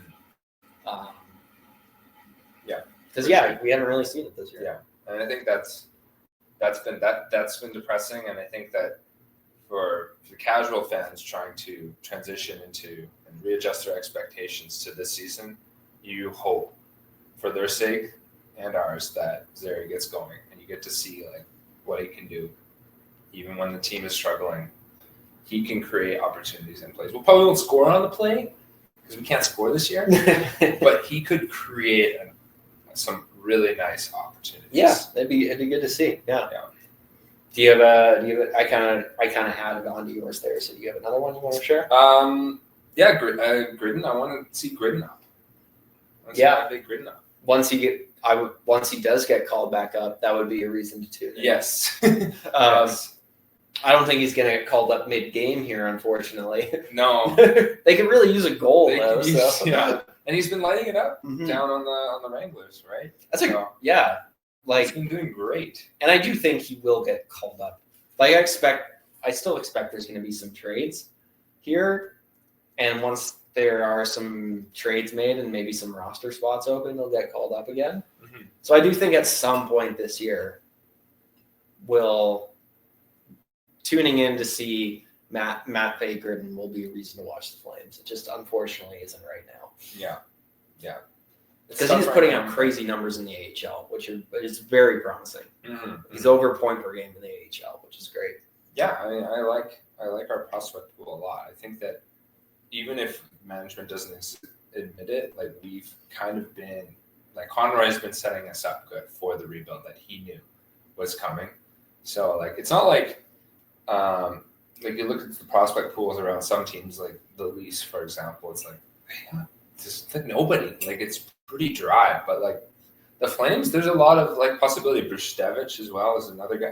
Because we haven't really seen it this year. Yeah, and I think that's been depressing, and I think that for the casual fans trying to transition into and readjust their expectations to this season, you hope for their sake and ours that Zary gets going and you get to see like what he can do, even when the team is struggling. He can create opportunities in plays. We'll probably won't score on the play because we can't score this year, but he could create some really nice opportunities. Yeah, it'd be good to see. Yeah. Do you have I kind of had it onto yours there. So do you have another one you want to share? Gridden. I want to see Gridden up. Gridden up. Once he does get called back up, that would be a reason to tune in. Yes. Yes. I don't think he's going to get called up mid-game here, unfortunately. No. They could really use a goal, though. Yeah. And he's been lighting it up down on the Wranglers, right? Like, he's been doing great. And I do think he will get called up. Like I still expect there's going to be some trades here, and once there are some trades made and maybe some roster spots open, they'll get called up again. Mm-hmm. So I do think at some point this year, tuning in to see Matt Gridden will be a reason to watch the Flames. It just unfortunately isn't right now. Yeah. Because he's putting up crazy numbers in the AHL, which is very promising. Mm-hmm. He's over a point per game in the AHL, which is great. Yeah, I mean, I like our prospect pool a lot. I think that even if management doesn't admit it, like we've kind of been like Conroy has been setting us up good for the rebuild that he knew was coming. So like it's not like you look at the prospect pools around some teams like the Leafs, for example, it's like just like nobody. Like it's pretty dry. But like the Flames, there's a lot of like possibility. Brustevich as well as another guy.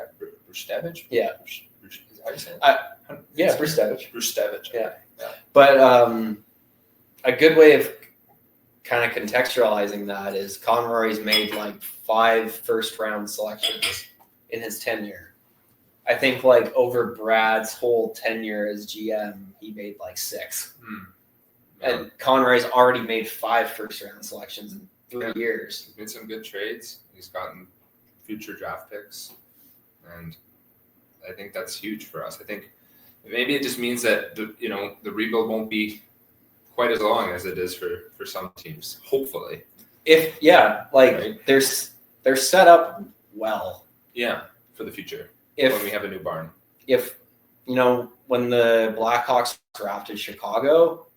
Brustevich? Yeah. Is that how you say it? Yeah, Brustevich. Brustevich. Yeah. But a good way of kind of contextualizing that is Conroy's made like 5 first-round selections in his tenure. I think like over Brad's whole tenure as GM, he made like 6. Yeah. And Conroy's already made 5 first-round selections in 3 years. He's made some good trades. He's gotten future draft picks, and I think that's huge for us. I think maybe it just means that the rebuild won't be quite as long as it is for some teams. Hopefully, right? they're set up well. Yeah, for the future. When we have a new barn. If when the Blackhawks drafted Chicago,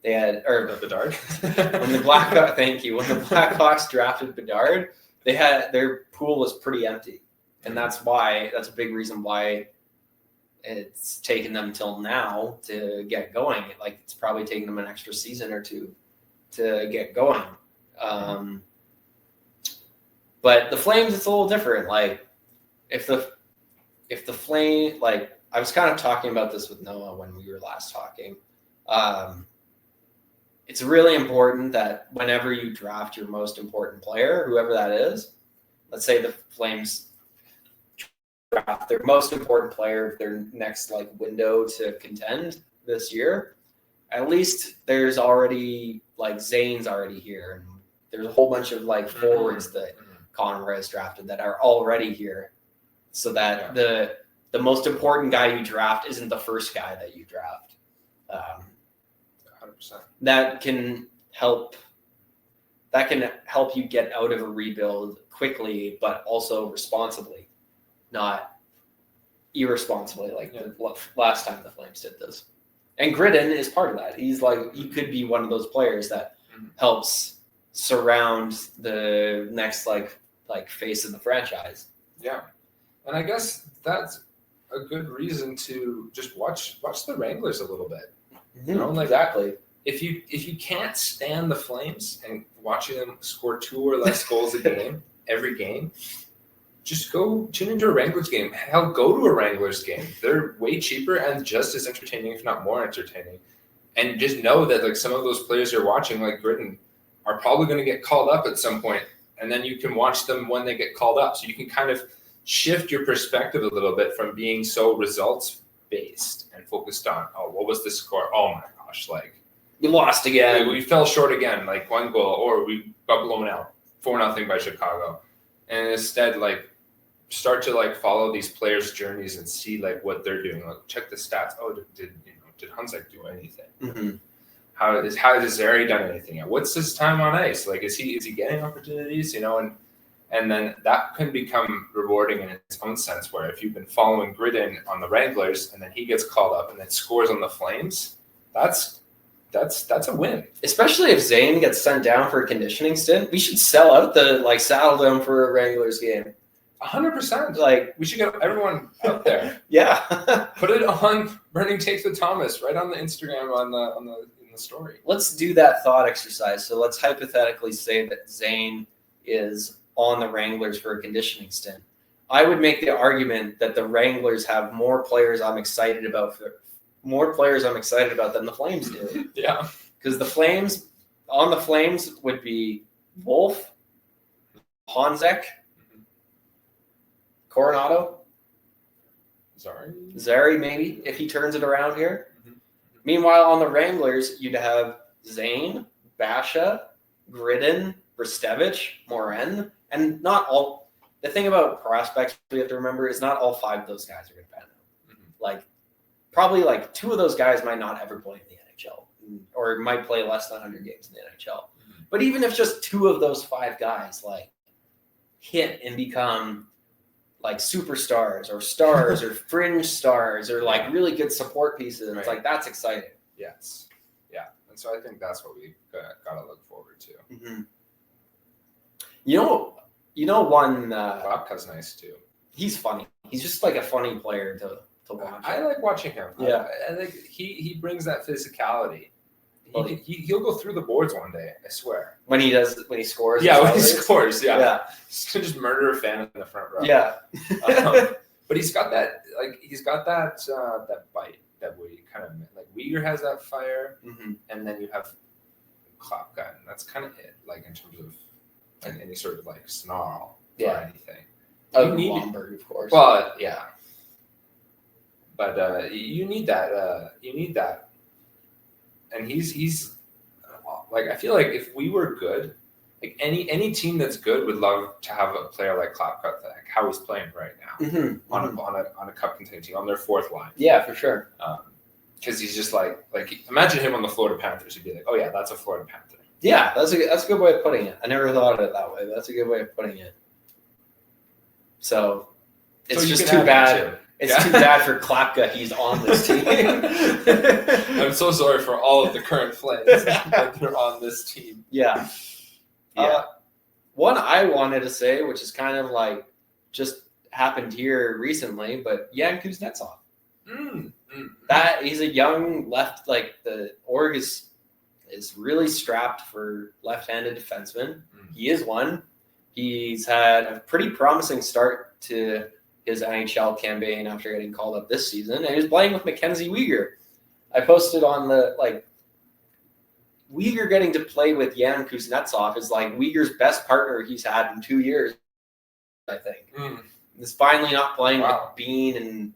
they had Bedard. When the Blackhawks drafted Bedard, their pool was pretty empty, and that's a big reason why it's taken them till now to get going. Like it's probably taken them an extra season or 2 to get going. But the Flames, it's a little different. Like if the Flame, like I was kind of talking about this with Noah when we were last talking. It's really important that whenever you draft your most important player, whoever that is, let's say the Flames draft their most important player, their next like window to contend this year, at least there's already like Zane's already here, and there's a whole bunch of like forwards that Conroy has drafted that are already here, so that the most important guy you draft isn't the first guy that you draft. 100%. That can help you get out of a rebuild quickly, but also responsibly, not irresponsibly like the last time the Flames did this. And Gridden is part of that. He's like, he could be one of those players that helps surround the next like face of the franchise. Yeah, and I guess that's a good reason to just watch the Wranglers a little bit. Exactly. If you can't stand the Flames and watching them score 2 or less goals a game every game, just go tune into a Wranglers game. Hell, go to a Wranglers game. They're way cheaper and just as entertaining, if not more entertaining. And just know that like some of those players you're watching, like Gridden, are probably going to get called up at some point, and then you can watch them when they get called up. So you can kind of shift your perspective a little bit from being so results based and focused on, oh, what was the score? Oh my gosh, like we lost again. We fell short again, like 1 goal, or we got blown out 4-0 by Chicago. And instead, like start to like follow these players' journeys and see like what they're doing. Like check the stats. Oh, did Hunsack do anything? Mm-hmm. How has Zary done anything? What's his time on ice? Like is he getting opportunities? And then that can become rewarding in its own sense, where if you've been following Gridden on the Wranglers and then he gets called up and then scores on the Flames, that's a win. Especially if Zane gets sent down for a conditioning stint, we should sell out saddle them for a Wranglers game. 100%. Like we should get everyone out there. Yeah. Put it on Burning Takes with Thomas right on the Instagram in the story. Let's do that thought exercise. So let's hypothetically say that Zane is on the Wranglers for a conditioning stint. I would make the argument that the Wranglers have more players I'm excited about than the Flames do. Yeah. Because the Flames would be Wolf, Honzek, Coronado, Zary maybe, if he turns it around here. Mm-hmm. Meanwhile, on the Wranglers, you'd have Zane, Basha, Gridden, Brestevich, Morin, and not all. The thing about prospects we have to remember is not all 5 of those guys are going to pan out. Mm-hmm. Like, probably like 2 of those guys might not ever play in the NHL, or might play less than 100 games in the NHL. Mm-hmm. But even if just 2 of those 5 guys like hit and become like superstars or stars or fringe stars or like really good support pieces, right. It's like that's exciting. Yes. Yeah. And so I think that's what we got to look forward to. Mm-hmm. You know one. Babka's nice too. He's funny. He's just like a funny player to watch. I like watching him. Yeah. I think he brings that physicality. He'll go through the boards one day, I swear. When he scores. Yeah, when he scores. Yeah. Yeah. Just murder a fan in the front row. Yeah. But he's got that bite that we kind of like. Weegar has that fire, mm-hmm. and then you have Klapka, and that's kind of it. Like in terms of any sort of like snarl or anything. Lomberg, of course. But yeah. But you need that. And he's like, I feel like if we were good, like any team that's good would love to have a player like Klapka, like how he's playing right now on a cup contending team on their fourth line. Yeah, for sure. Because he's just like imagine him on the Florida Panthers. You'd be like, oh yeah, that's a Florida Panther. Yeah, that's a good way of putting it. I never thought of it that way. That's a good way of putting it. So it's just too bad. It's too bad for Klapka. He's on this team. I'm so sorry for all of the current Flames that are on this team. Yeah. One I wanted to say, which is kind of like just happened here recently, but Jan Kuznetsov. That he's a young left. Like the org is really strapped for left-handed defensemen. He is one. He's had a pretty promising start to his NHL campaign after getting called up this season, and he was playing with Mackenzie Weegar. I posted on Weegar getting to play with Jan Kuznetsov is like Weegar's best partner he's had in 2 years, I think. He's finally not playing with Bean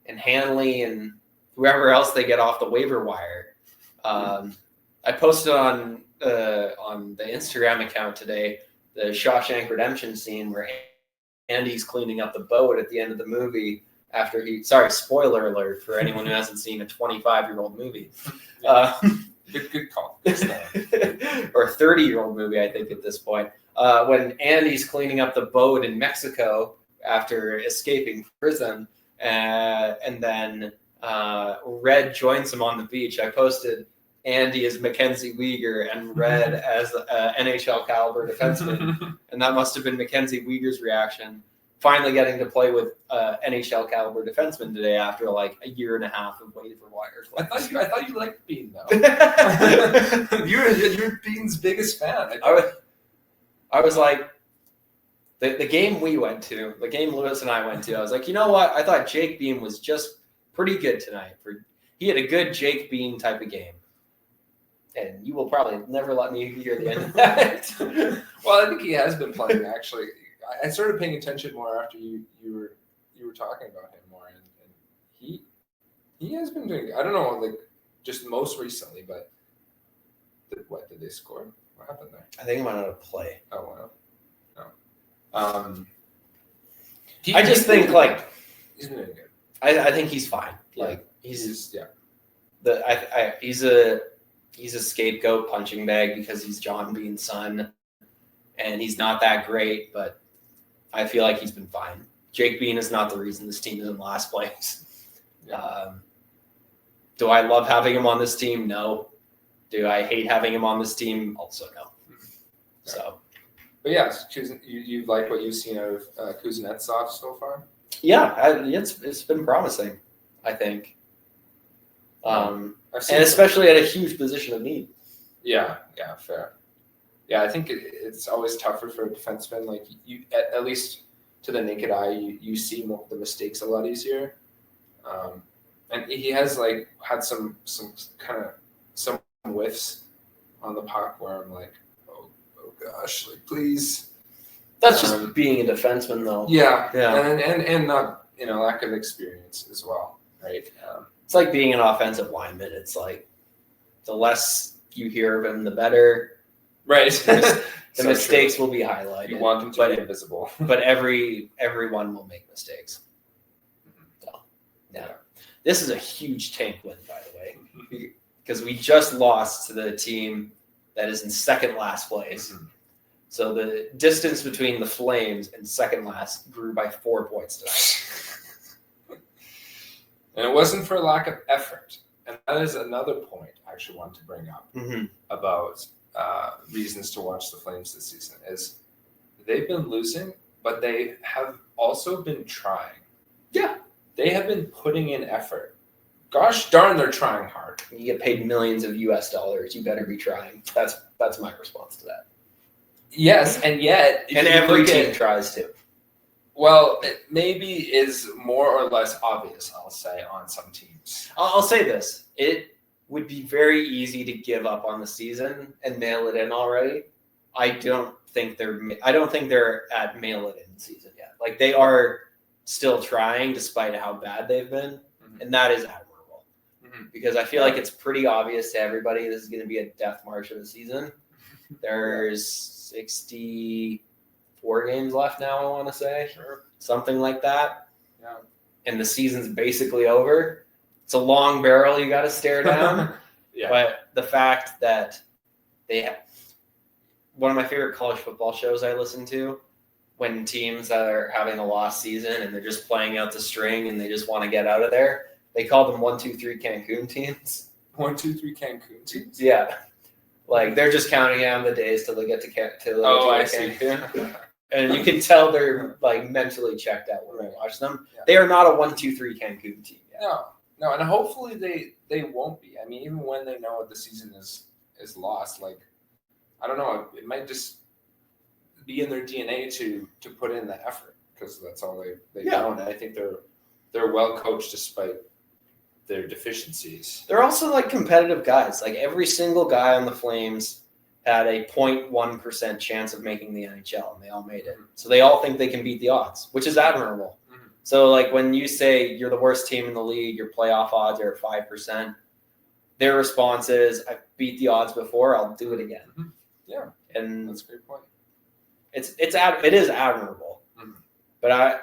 and Hanley and whoever else they get off the waiver wire. I posted on the Instagram account today the Shawshank Redemption scene where Andy's cleaning up the boat at the end of the movie after spoiler alert for anyone who hasn't seen a 25-year-old movie. Good call. Or 30-year-old movie, I think, at this point. When Andy's cleaning up the boat in Mexico after escaping prison, and then Red joins him on the beach. I posted Andy as Mackenzie Weegar and Red as NHL caliber defenseman, and that must have been Mackenzie Weegar's reaction. Finally getting to play with NHL caliber defenseman today after like a year and a half of waiver wire. I thought you liked Bean though. you're Bean's biggest fan. I was like, the game we went to, the game Lewis and I went to, I was like, you know what? I thought Jake Bean was just pretty good tonight. He had a good Jake Bean type of game. And you will probably never let me hear the end of that. Well, I think he has been playing, actually. I started paying attention more after you were talking about him more, and he has been doing. I don't know, like just most recently, but what did they score? What happened there? I think he went out of play. Oh wow. No. I just think like he's been doing good. I think he's fine. Like he's a scapegoat punching bag because he's John Bean's son, and he's not that great, but I feel like he's been fine. Jake Bean is not the reason this team is in last place. Do I love having him on this team? No. Do I hate having him on this team? Also no. So, but yeah, you like what you've seen out of Kuznetsov so far? Yeah, it's been promising, I think. And especially at a huge position of need. Yeah, fair. Yeah, I think it's always tougher for a defenseman. Like you, at least to the naked eye, you see more of the mistakes a lot easier. And he has like had some whiffs on the puck where I'm like, oh gosh, like please. That's just being a defenseman, though. Yeah, and not lack of experience as well, right? It's like being an offensive lineman. It's like the less you hear of him, the better. Right. The mistakes will be highlighted. You want them to be invisible. But everyone will make mistakes. So, yeah. This is a huge tank win, by the way, because we just lost to the team that is in second last place. Mm-hmm. So the distance between the Flames and second last grew by 4 points tonight. And it wasn't for lack of effort. And that is another point I actually want to bring up about reasons to watch the Flames this season is they've been losing, but they have also been trying. Yeah. They have been putting in effort. Gosh darn, they're trying hard. You get paid millions of US dollars. You better be trying. That's my response to that. Yes, and yet... And every team tries to. Well, it maybe is more or less obvious, I'll say, on some teams. I'll say this. It would be very easy to give up on the season and mail it in already. I don't think they're at mail it in season yet. Like, they are still trying despite how bad they've been. Mm-hmm. and that is admirable. Because I feel like it's pretty obvious to everybody this is going to be a death march of the season. There's 64 games left now, I want to say. Something like that. Yeah. And the season's basically over. It's a long barrel you got to stare down. But the fact that they have one of my favorite college football shows I listen to, when teams that are having a lost season and they're just playing out the string and they just want to get out of there, they call them 1, 2, 3 Cancun teams. 1, 2, 3 Cancun teams? Yeah. Like they're just counting down the days till they get to Cancun. And you can tell they're like mentally checked out when they watch them. Yeah. They are not a 1, 2, 3 Cancun team yet. No, and hopefully they won't be. I mean, even when they know the season is lost, like I don't know, it might just be in their DNA to put in the effort because that's all they know. And I think they're well coached despite their deficiencies. They're also like competitive guys. Like every single guy on the Flames had a 0.1% chance of making the NHL, and they all made it. So they all think they can beat the odds, which is admirable. So like when you say you're the worst team in the league, your playoff odds are at 5%, their response is, "I've beat the odds before, I'll do it again." Yeah, and that's a great point. It is admirable, but I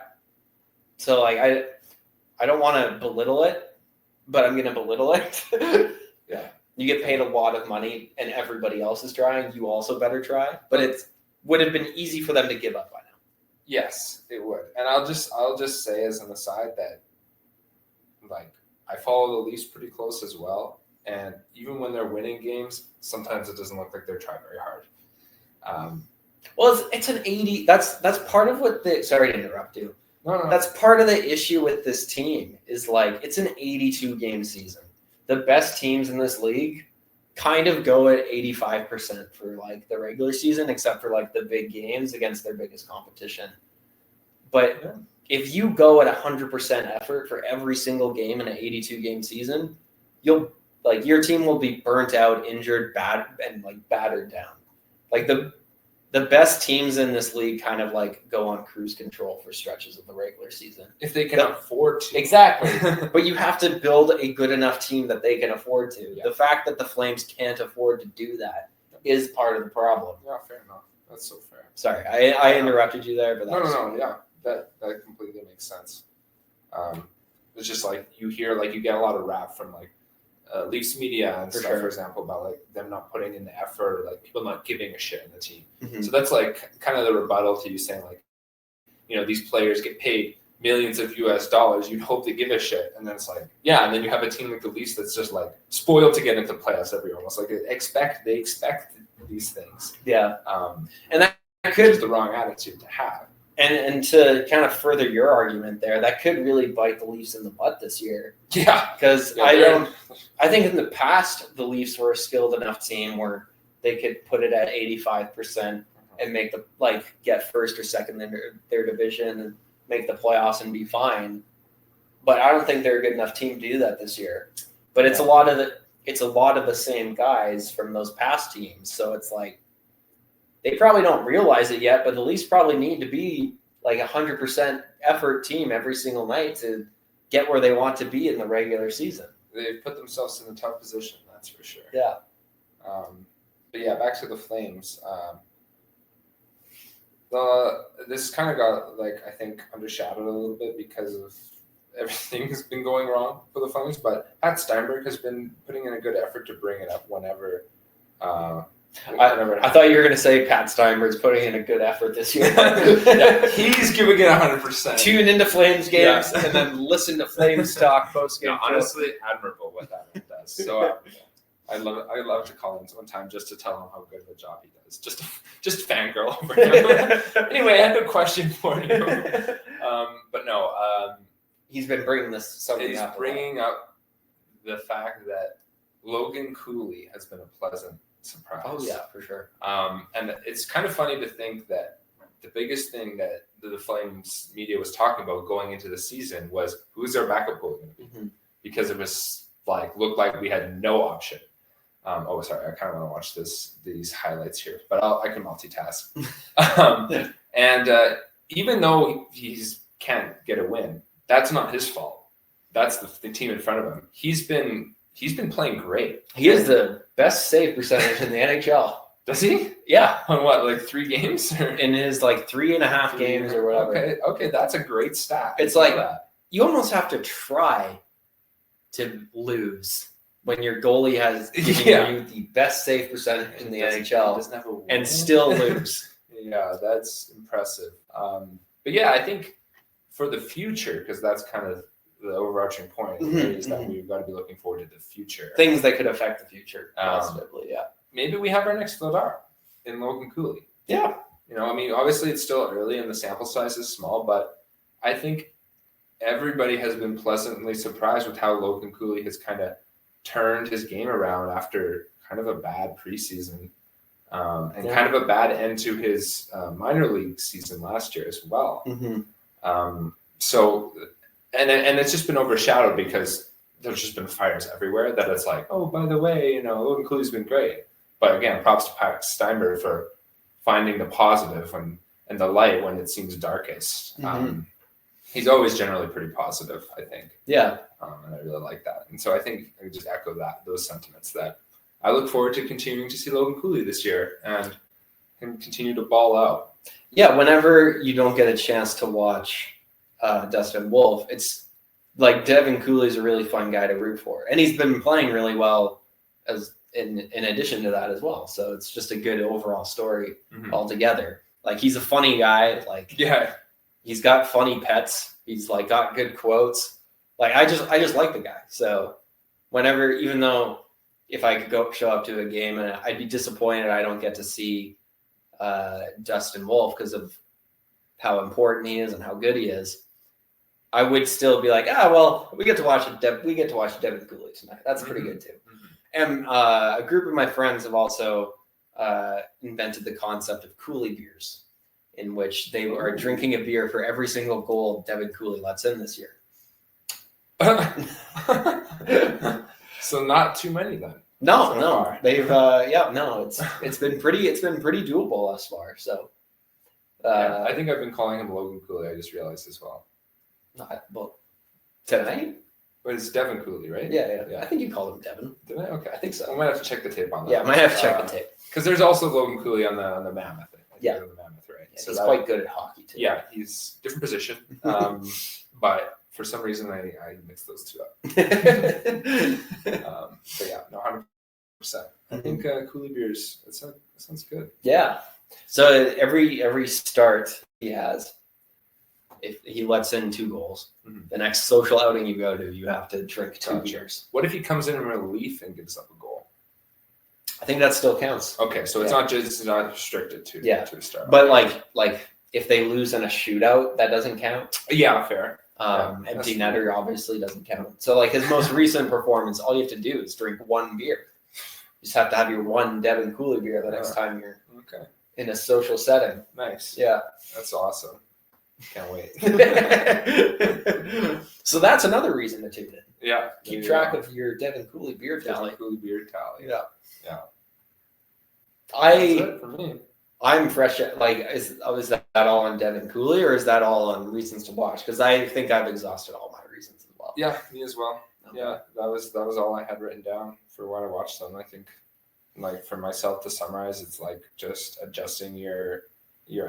don't want to belittle it, but I'm going to belittle it. Yeah. You get paid a lot of money and everybody else is trying. You also better try. But it would have been easy for them to give up by now. Yes, it would. And I'll just say as an aside that like I follow the Leafs pretty close as well. And even when they're winning games, sometimes it doesn't look like they're trying very hard. Well, it's an 80. That's part of what sorry to interrupt you. No. That's part of the issue with this team is like it's an 82 game season. The best teams in this league kind of go at 85% for like the regular season, except for like the big games against their biggest competition. But if you go at 100% effort for every single game in an 82 game season, your team will be burnt out, injured, bad, and like battered down. Like the best teams in this league kind of like go on cruise control for stretches of the regular season. If they can afford to. Exactly. But you have to build a good enough team that they can afford to. Yeah. The fact that the Flames can't afford to do that is part of the problem. Yeah, fair enough. That's so fair. Sorry, I interrupted you there. But No. Yeah, that completely makes sense. It's just like you hear, like you get a lot of rap from like Leafs media and stuff, for example, about like them not putting in the effort, or like people not giving a shit in the team. So that's like kind of the rebuttal to you saying like, these players get paid millions of US dollars. You'd hope they give a shit, and then it's like, and then you have a team like the Leafs that's just like spoiled to get into playoffs every year, almost like they expect these things. Yeah, and that could just the wrong attitude to have. And to kind of further your argument there, that could really bite the Leafs in the butt this year. Yeah. Because I think in the past, the Leafs were a skilled enough team where they could put it at 85% and make get first or second in their division and make the playoffs and be fine. But I don't think they're a good enough team to do that this year. But it's a lot of the same guys from those past teams. So it's like, they probably don't realize it yet, but the Leafs probably need to be like 100% effort team every single night to get where they want to be in the regular season. They've put themselves in a tough position, that's for sure. Yeah. But yeah, back to the Flames. This kind of got I think undershadowed a little bit because of everything has been going wrong for the Flames. But Pat Steinberg has been putting in a good effort to bring it up whenever. I thought you were going to say Pat Steinberg's putting in a good effort this year. He's giving it 100%. Tune into Flames games and then listen to Flames talk post game. Honestly, admirable what that man does. So I love to call him one time just to tell him how good of a job he does. Just fangirl over him. Anyway, I have a question for you. But no, he's been bringing He's bringing up the fact that Logan Cooley has been a pleasant surprise. Oh yeah, for sure. And it's kind of funny to think that the biggest thing that the Flames media was talking about going into the season was who's our backup goalie going to be? Mm-hmm. Because it was looked like we had no option. Sorry, I kind of want to watch these highlights here, but I can multitask. And even though he can't get a win, that's not his fault. that's the team in front of him. He's been playing great. He has the best save percentage in the NHL. Does he? Yeah. On what, like 3 games? Or? In his like 3.5 games or whatever. Okay, that's a great stat. It's like you almost have to try to lose when your goalie has given you the best save percentage in the NHL and still lose. Yeah, that's impressive. But yeah, I think for the future, because that's kind of the overarching point, is that we've got to be looking forward to the future. Things that could affect the future positively, yeah. Maybe we have our next Vladar in Logan Cooley. Yeah. I mean, obviously it's still early and the sample size is small, but I think everybody has been pleasantly surprised with how Logan Cooley has kind of turned his game around after kind of a bad preseason and kind of a bad end to his minor league season last year as well. So, and it's just been overshadowed because there's just been fires everywhere that it's like, oh, by the way, Logan Cooley's been great. But again, props to Pat Steinberg for finding the positive and the light when it seems darkest. He's always generally pretty positive, I think. Yeah. And I really like that. And so I think I just echo those sentiments that I look forward to continuing to see Logan Cooley this year and him continue to ball out. Yeah, whenever you don't get a chance to watch Dustin Wolf, it's like Devin Cooley's a really fun guy to root for. And he's been playing really well as in addition to that as well. So it's just a good overall story altogether. Like he's a funny guy. Like he's got funny pets. He's like got good quotes. Like I just like the guy. So whenever, even though if I could show up to a game and I'd be disappointed I don't get to see Dustin Wolf because of how important he is and how good he is, I would still be like, well, we get to watch Devin Cooley tonight. That's pretty good too. And a group of my friends have also invented the concept of Cooley beers, in which they are drinking a beer for every single goal Devin Cooley lets in this year. So not too many then. No. They've it's been pretty doable thus far. So I think I've been calling him Logan Cooley. I just realized as well. Well, tonight. But it's Devin Cooley, right? Yeah. I think you called him Devin. Did I? Okay. I think so. I might have to check the tape on that. Yeah, I might have to check the tape. Because there's also Logan Cooley on the Mammoth. Yeah. The Mammoth, right? Yeah, so he's quite good at hockey too. Yeah, he's different position. But for some reason I mixed those two up. But yeah, no, 100%. I think Cooley beers, that sounds good. Yeah. So every start he has, if he lets in 2 goals, the next social outing you go to, you have to drink 2 beers. What if he comes in relief and gives up a goal? I think that still counts. Okay, so it's not restricted to a start. But like if they lose in a shootout, that doesn't count. Yeah, fair. Empty netter obviously doesn't count. So like his most recent performance, all you have to do is drink 1 beer. You just have to have your 1 Devin Cooley beer the next time you're in a social setting. Nice. Yeah. That's awesome. Can't wait. So that's another reason to tune in. Yeah. Keep track of your Devin Cooley beer tally. Yeah. That's it for me. I'm fresh. Like, is that all on Devin Cooley, or is that all on reasons to watch? Because I think I've exhausted all my reasons as well. Yeah, me as well. Okay. Yeah, that was all I had written down for when I watched them. I think, like for myself to summarize, it's like just adjusting your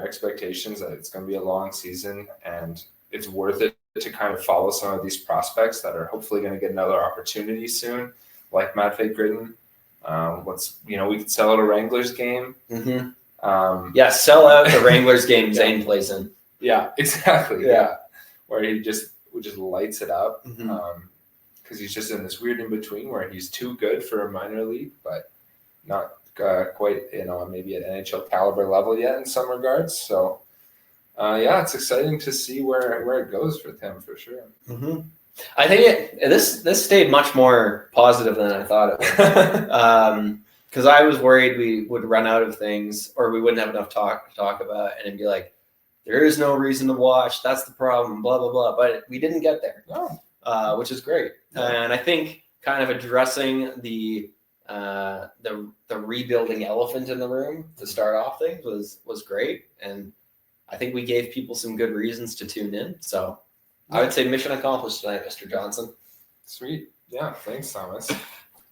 expectations that it's going to be a long season and it's worth it to kind of follow some of these prospects that are hopefully going to get another opportunity soon, like Matvei Gridin. We could sell out a Wranglers game. Sell out the Wranglers game Zane plays in. Yeah, exactly. Yeah. Where he just lights it up. Because he's just in this weird in between where he's too good for a minor league, but not quite, maybe at NHL caliber level yet in some regards. So, it's exciting to see where it goes with him for sure. I think this stayed much more positive than I thought it would. Because I was worried we would run out of things or we wouldn't have enough talk to talk about, and it'd be like, there is no reason to watch. That's the problem. Blah blah blah. But we didn't get there, which is great. And I think kind of addressing the rebuilding elephant in the room to start off things was great, and I think we gave people some good reasons to tune in. So I would say mission accomplished tonight, Mr. Johnson. Sweet. Yeah. Thanks, Thomas.